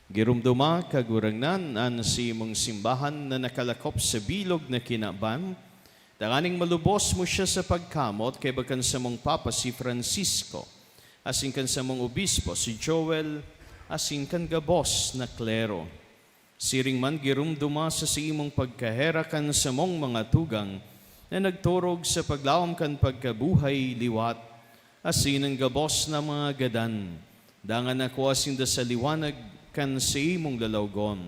Girumduma kagurangnan an si imong simbahan na nakalakop sa bilog na kinaban, tanganing malubos mo siya sa pagkamot kay bakan sa mong Papa si Francisco, asin kan sa mong obispo si Joel, asin kan gabos na klero. Siring man girumduma sa si imong pagkaherakan sa mong mga tugang na nagturog sa paglawam kan pagkabuhay liwat, asin ang gabos na mga gadan, dangan ako asin da sa liwanag kan sa imong lalawgon.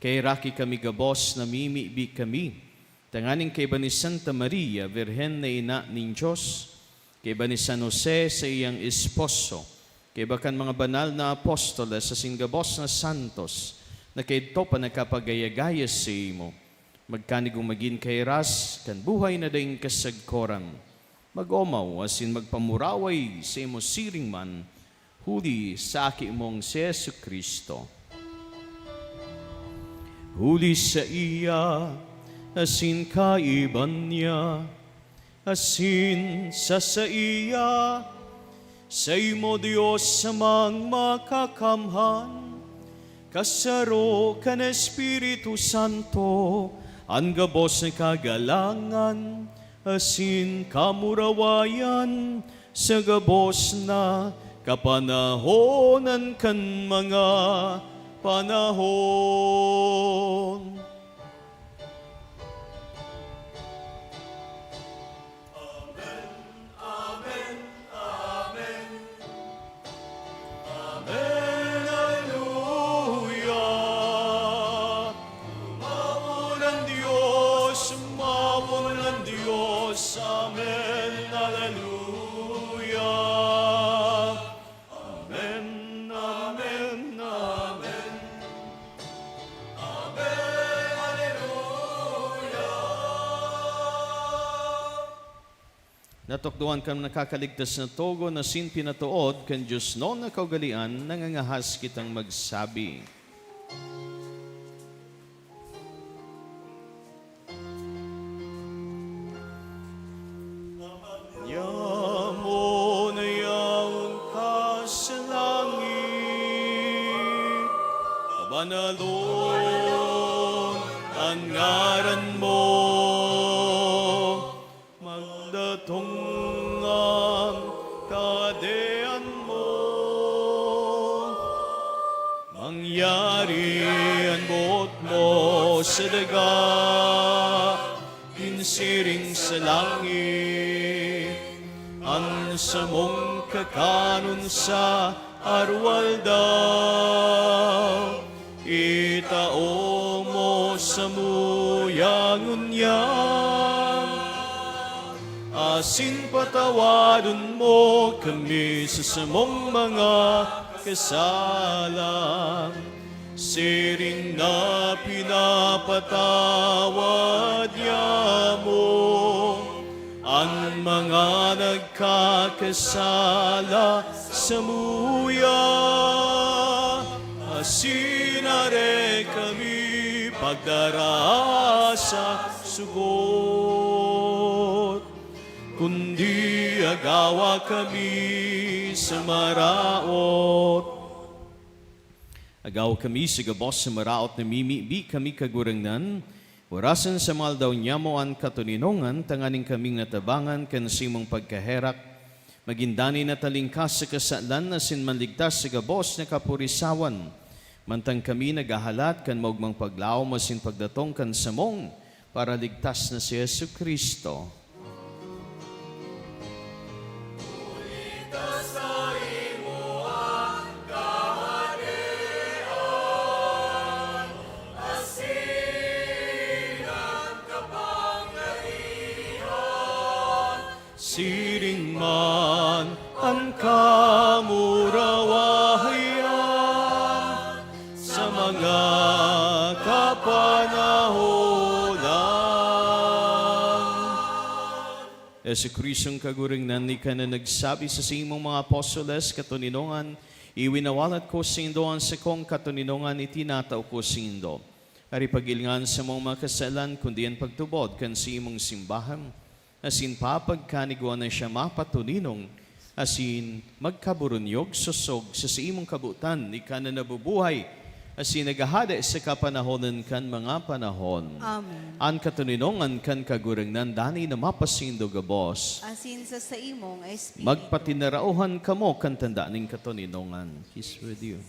Kay raki kami gabos na mimibi kami, tanganing kay ba ni Santa Maria, Virhen na ina ning Diyos, kay ba ni San Jose sa iyang esposo, kay bakan mga banal na apostoles sa singgabos na santos, na kay ito pa nakapagayagaya sa imo, magkanigong maging kay ras, kan buhay na daing kasagkoran, mag-omaw asin magpamuraway sa imo siring man, huli sa aki mong si Yesu Kristo. Huli sa iya, asin kaiban niya, asin sa iya, sa imo Diyos samang makakamhan, kasaro kan Espiritu Santo, ang gabos na kagalangan, asin kamurawayan, sa gabos na kapanahonan kan mga panahon. Amen, amen, amen. Amen, hallelujah. Umawon ang Diyos, umawon ang Diyos. Amen, hallelujah. Natukduan kam nakakaligtas na togo na sin pinatuod kan Diyos no na kaugalian nangangahas kitang magsabi. Yamo na yaon ka sa langit, kabanalon ang ngaran mo, magdatungan kadean mo, mangyari ang buot mo sa daga, insiring sa langit, ang sa mong kakanon sa arwal daw, itao mo sa muyangon niya, asin patawadon mo kami sa samong mga kasalan, siring na pinapatawad niya mo ang mga nagkakasala sa muya, asinare kami pagdarasa sugot, kundi agawa kami sa maraot. Agaw kami sa gabos sa maraot na mimibi kami kagurangnan, orasan sa mahal daw niya mo ang katuninongan, tanganing kaming natabangan kan simong pagkaherak, magindani na talingkas sa kasalan na sinmanligtas sa gabos na kapurisawan, mantang kami nagahalat kan maugmang paglaw masin pagdatong kan samong para ligtas na si Yesu Kristo. Siring man ang kamurawayan sa mga kapanahonan. Yesu Kristong kagurangnan ni ka na nagsabi sa simong mga apostoles katuninongan, iwinawalat ko sindoan sa kong katuninongan itinataw ko sindo. Ari pagilingan sa mga kasalan kundi ang pagtubod kan simong simbahan, asin papagkanigwa na siya mapatuninong, asin magkaburunyog susog sa simong kabutan, ika na nabubuhay, asin nagahada sa kapanahonan kan mga panahon. Amen. An katuninongan kan kagurangnan dani na mapasindo gabos. Asin sa imong espiritu. Magpatinarauhan kamo kan tanda ning katuninongan. Peace with you.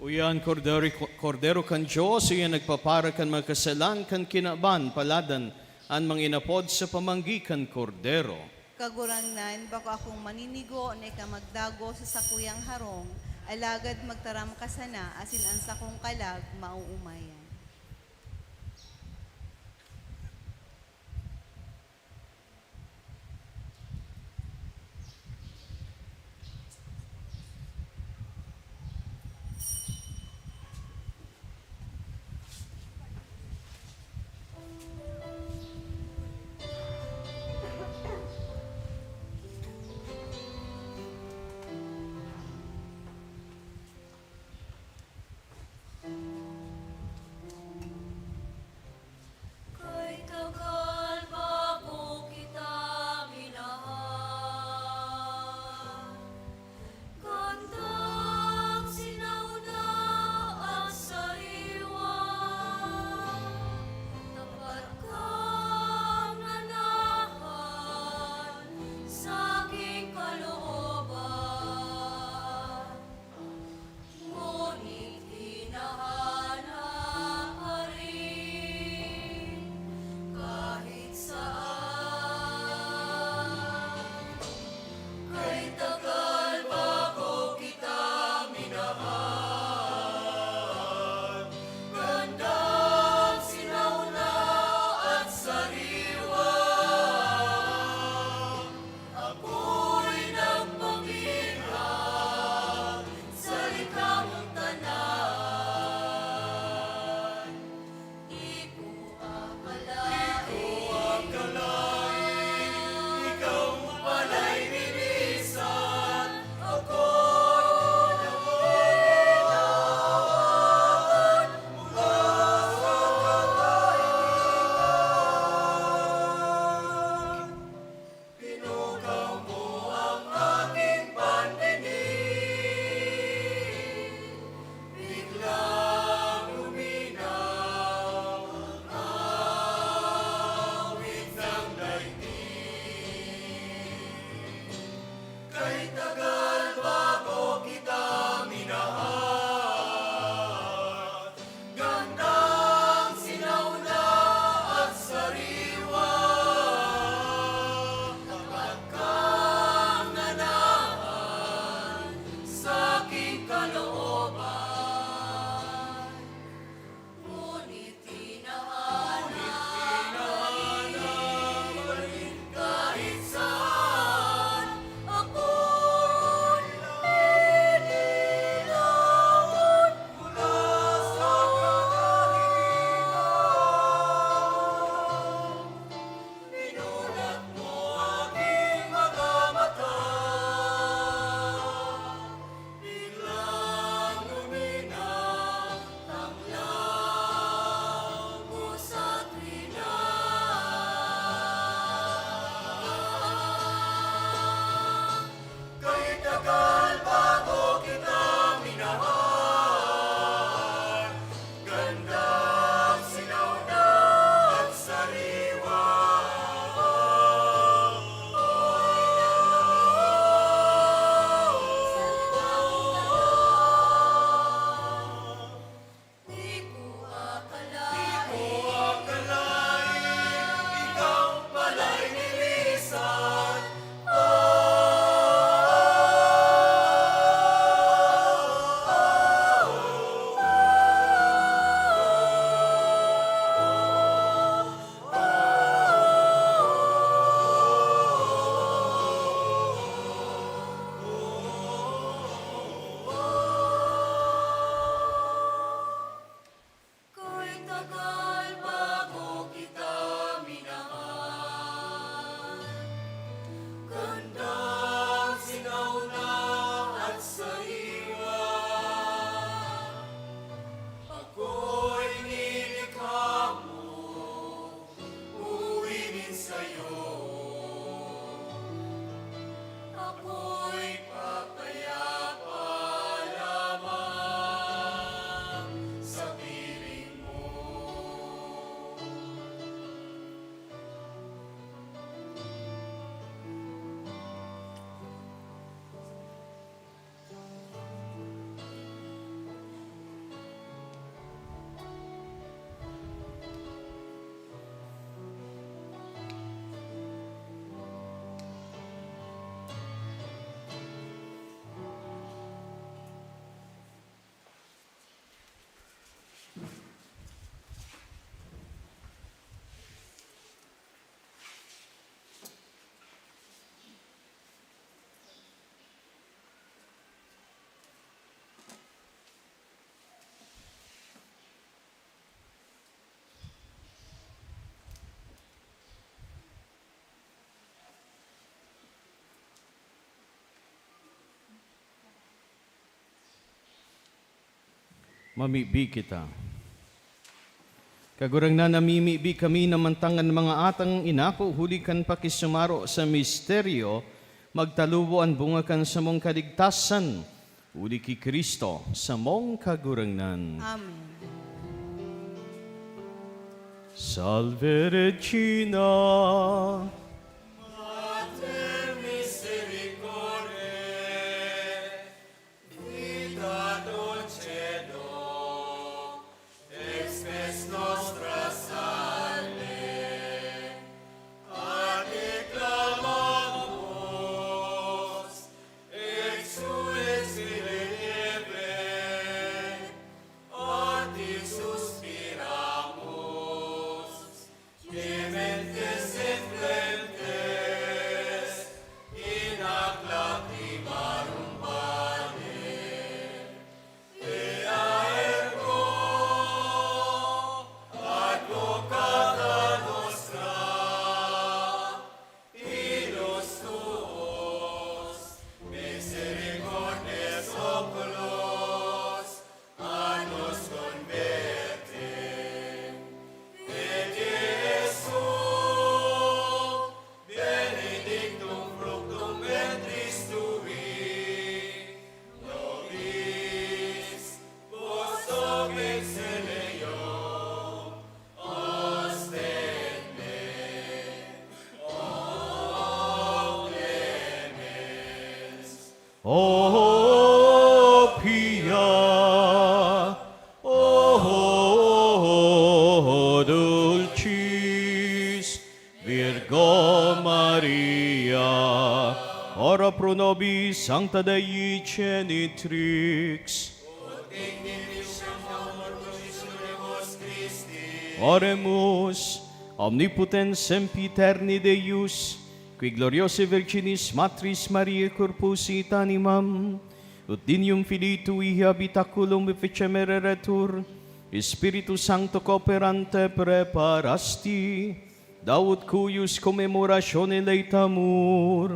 Uyan, kordero kan Diyos, uyan nagpapara kan mga kasalan kan kinaban, paladan, an manginapod sa pamanggi kan kordero. Kagurangnan, bako akong maninigo na ikamagdago sa sakuyang harong, alagad magtaram ka sana, asin ang sakong kalag, mauumayan. Mamibi kita. Kagurang na namimibi kami namantangan mga atang inako, hulikan pakisumaro sa misteryo, magtalubuan bungakan sa mong kaligtasan, uli ki Kristo sa mong kagurangnan. Amen. Salve Regina, Clementes et O Pia, O Dulcis Virgo Maria, ora pro nobis sancta Dei genitrix, oremus omnipotens sempiterni Deus, qui gloriosae Virginis Matris Mariae corpusit animam, ut dinium Filii Tui habitaculum efficemeretur, Spiritus Sancto cooperante preparasti, Daud cuius commemoratione leitamur,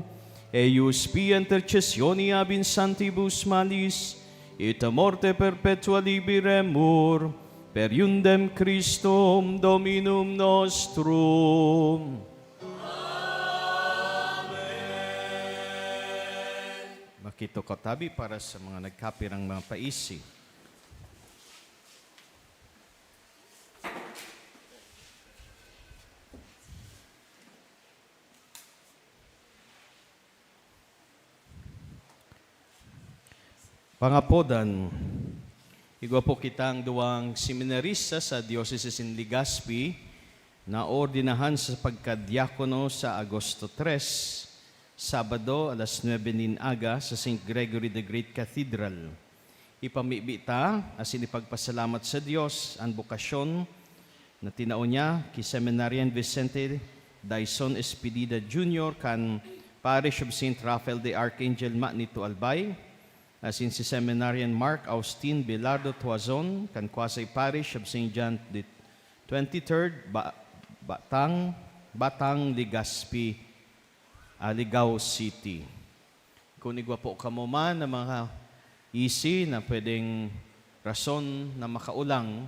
eius pia intercessioni ab in santibus malis, et a morte perpetua liberemur, per iundem Christum Dominum nostrum. Makito katabi para sa mga nagkapirang mga paisi. Pangapodan, igwa po kitang duwang seminarista sa Diocese in Legazpi na ordinahan sa pagkadiakono sa Agosto 3, Sabado, alas 9 nin aga sa St. Gregory the Great Cathedral. Ipamibita as inipagpasalamat sa Diyos ang bukasyon na tinao niya ki Seminarian Vicente Daison Espedida Jr. kan Parish of St. Raphael the Archangel Magnito Albay, as in si Seminarian Mark Austin Belardo Tuazon, kan Quasay Parish of St. John the 23rd, Batang Legazpi, Ligao City. Kung igwa po kamo man na mga isi na pwedeng rason na makaulang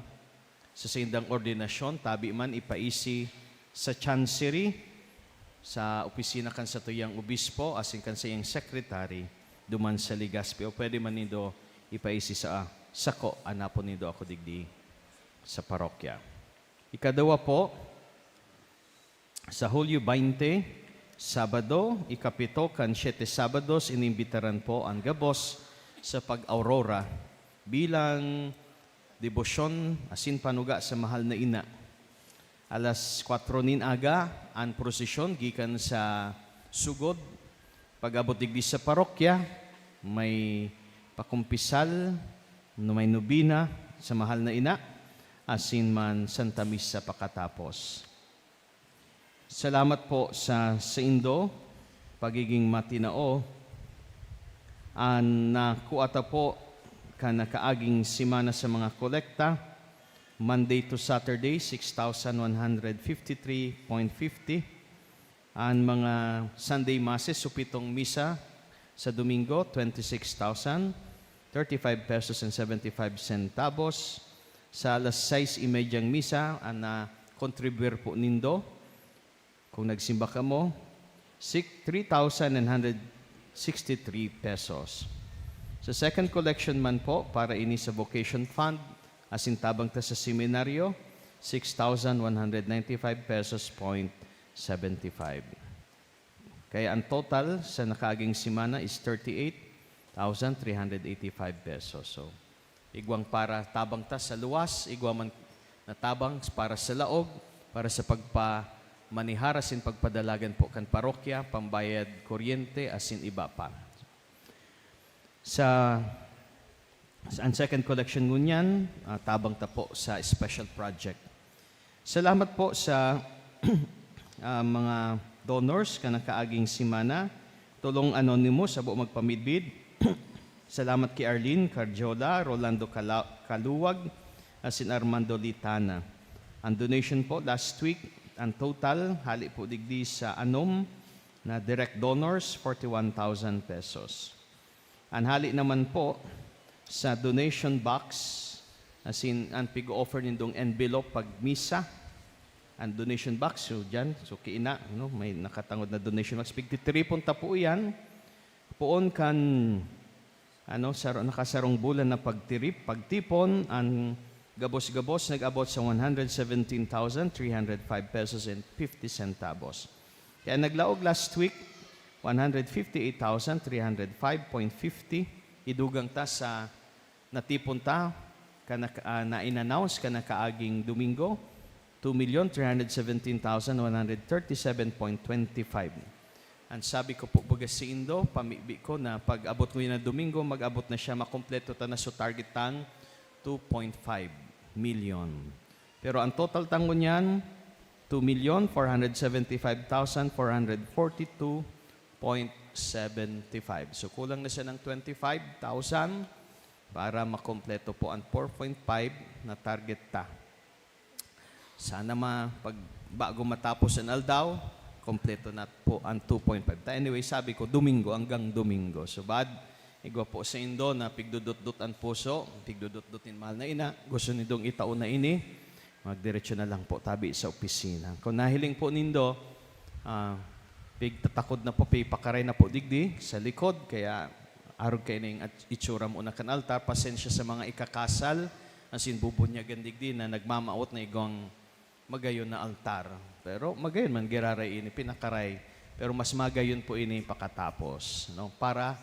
sa sindang ordinasyon, tabi man ipaisi sa chancery, sa opisina kan sa tuyang obispo, asin kan sa iyang secretary, duman sa Legazpi, o pwede man nindo ipaisi sa sako, anapon nindo ako digdi sa parokya. Ikadawa po, sa Hulyo 20, Sabado, ikapito kan 7 Sabados, inimbitaran po ang gabos sa pag-aurora bilang debosyon asin panuga sa mahal na ina. Alas 4 nin aga, ang prosesyon gikan sa sugod, pag-abot digdi sa parokya, may pakumpisal, may nubina sa mahal na ina, asin man Santa Misa pakatapos. Salamat po sa indo, pagiging matinao, nakuata po ka nakaaging simana sa mga kolekta, Monday to Saturday, 6,153.50. Ang mga Sunday Masses, supitong misa sa Domingo, 26,035 pesos and 75 centavos. Sa alas 6:30 misa, ang contribuer po nindo, kung nagsimba ka mo, 3,963 pesos. Sa second collection man po, para ini sa Vocation Fund, asintabang ta sa seminaryo, 6,195 pesos point 75. Kaya ang total sa nakaaging simana is 38,385 pesos. So, igwang para tabang ta sa luwas, igwang man natabang para sa laog, para sa pagpamanihara sin pagpadalagan po kan parokya, pambayad kuryente, asin iba pa. Sa ang second collection ngunyan, tabang ta po sa special project. Salamat po sa mga donors ka nakaaging simana, tulong anonymous sa buong magpamidbid. Salamat kay Arlene Carjola, Rolando Kaluwag, asin Armando Litana. Ang donation po last week, ang total, hali po digdi sa anom na direct donors, 41,000 pesos. Ang hali naman po sa donation box, asin ang pig-offer nindong envelope pag misa, ang donation box, so dyan, so kiina, may nakatangod na donation box, pigtitiripon ta po yan, poon kan, nakasarong bulan na pagtirip, pagtipon, ang gabos-gabos nag-abot sa 117,305 pesos and 50 centavos. Kaya naglaog last week, 158,305.50. Idugang ta sa natipon ta, na in-announce ka na kaaging Domingo, 2,317,137.25. Ang sabi ko po, baga si Indo, pamibi ko na pag abot ko yun na Domingo, mag-abot na siya, makompleto ta na so target tang 2.5 million. Pero ang total tango niyan, 2,475,442.75. So kulang na siya ng 25,000 para makompleto po ang 4.5 na target ta. Sana pag bago matapos ang aldaw, kompleto na po ang 2.5. Anyway, sabi ko, Domingo hanggang Domingo. So bad, igwa po sa Indo na pigdudot-dut ang puso, pigdudot-dutin mahal na ina, gusto nidong itaon na ini, magdiretso na lang po tabi sa opisina. Kung nahiling po nindo, pigtatakod na po, pipakaray na po digdi sa likod, kaya arog kayo na yung itsura mo na kan altar, pasensya sa mga ikakasal, asin bubunyagan digdi na nagmamaot na igong magayon na altar. Pero magayon man giraray ini, pinakaray. Pero mas magayon po ini pakatapos. No? Para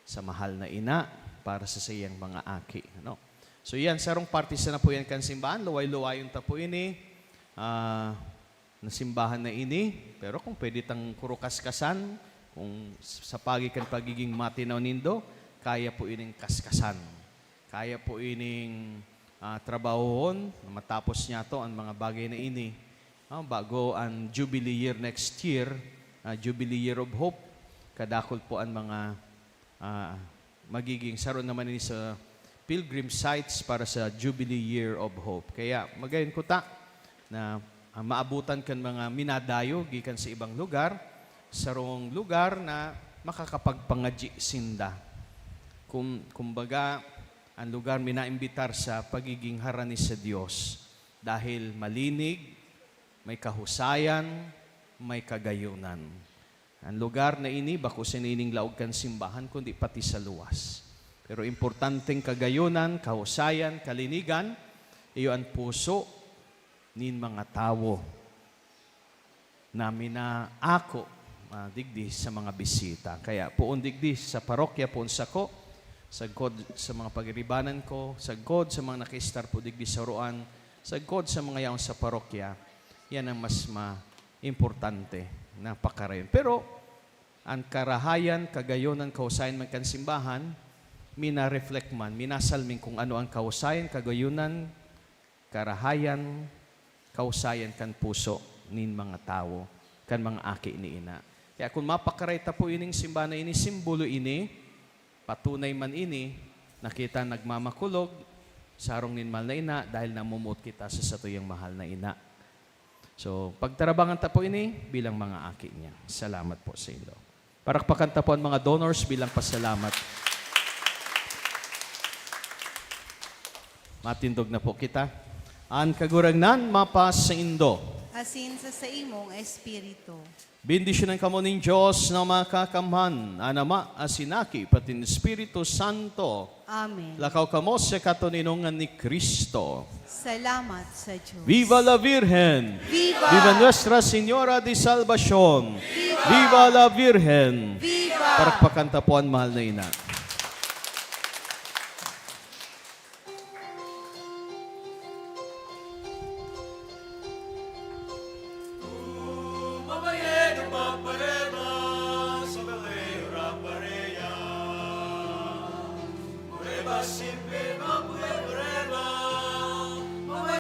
sa mahal na ina, para sa sayang mga aki. No? So yan, sarong party na po yan kan simbahan. Luway-luwayon ta po ini. Nasimbahan na ini. Pero kung pwede tang kurukas-kasan, kung sa pagiging matinaw nindo, kaya po ining kaskasan. Kaya po ining trabahoon, matapos niya to ang mga bagay na ini. Bago ang Jubilee year next year, Jubilee year of hope, kadakol po ang mga magiging saron naman ini sa pilgrim sites para sa Jubilee year of hope. Kaya magayon ko ta na maabutan kan mga minadayo gikan sa ibang lugar, sarong lugar na makakapagpangadji sinda. Kumbaga, ang lugar minaimbitar sa pagiging harani sa Diyos dahil malinig, may kahusayan, may kagayunan. Ang lugar na ini, bako sinining laog kan simbahan, kundi pati sa luwas. Pero importanteng kagayunan, kahusayan, kalinigan, iyo ang puso nin mga tao na minaako digdi sa mga bisita. Kaya puon digdi sa parokya, puon sa ko, sagkod sa mga pagiribanan ko, sagkod sa mga nakistar po digdi sa ruan, sagkod sa mga yaon sa parokya, yan ang mas importante na pakarayon. Pero, ang karahayan, kagayonan, kausayan man kan simbahan, mina-reflect man, minasalmin kung ano ang kausayan, kagayunan, karahayan, kausayan kan puso nin mga tao, kan mga aki ni ina. Kaya kung mapakarayta po ining simbahan na ini, simbolo ini, patunay man ini, nakita nagmamakulog, sarong nin mahal na ina, dahil namumut kita sa satuyang mahal na ina. So, pagtarabangan ta po ini bilang mga aki niya. Salamat po sa inyo. Parakpakan ta po ang mga donors bilang pasalamat. Matindog na po kita. Ang kagurangnan mapas sa indo. Asin sa imong espiritu. Bendisyonan kamo ning Diyos na makakamhan, anama, asinaki, pati ng Espiritu Santo. Amen. Lakaw kamo sa katuninungan ni Kristo. Salamat sa Diyos. Viva la Virgen! Viva! Viva Nuestra Señora de Salvación! Viva la Virgen! Viva! Parakpakan tapuan, mahal na ina. Simple,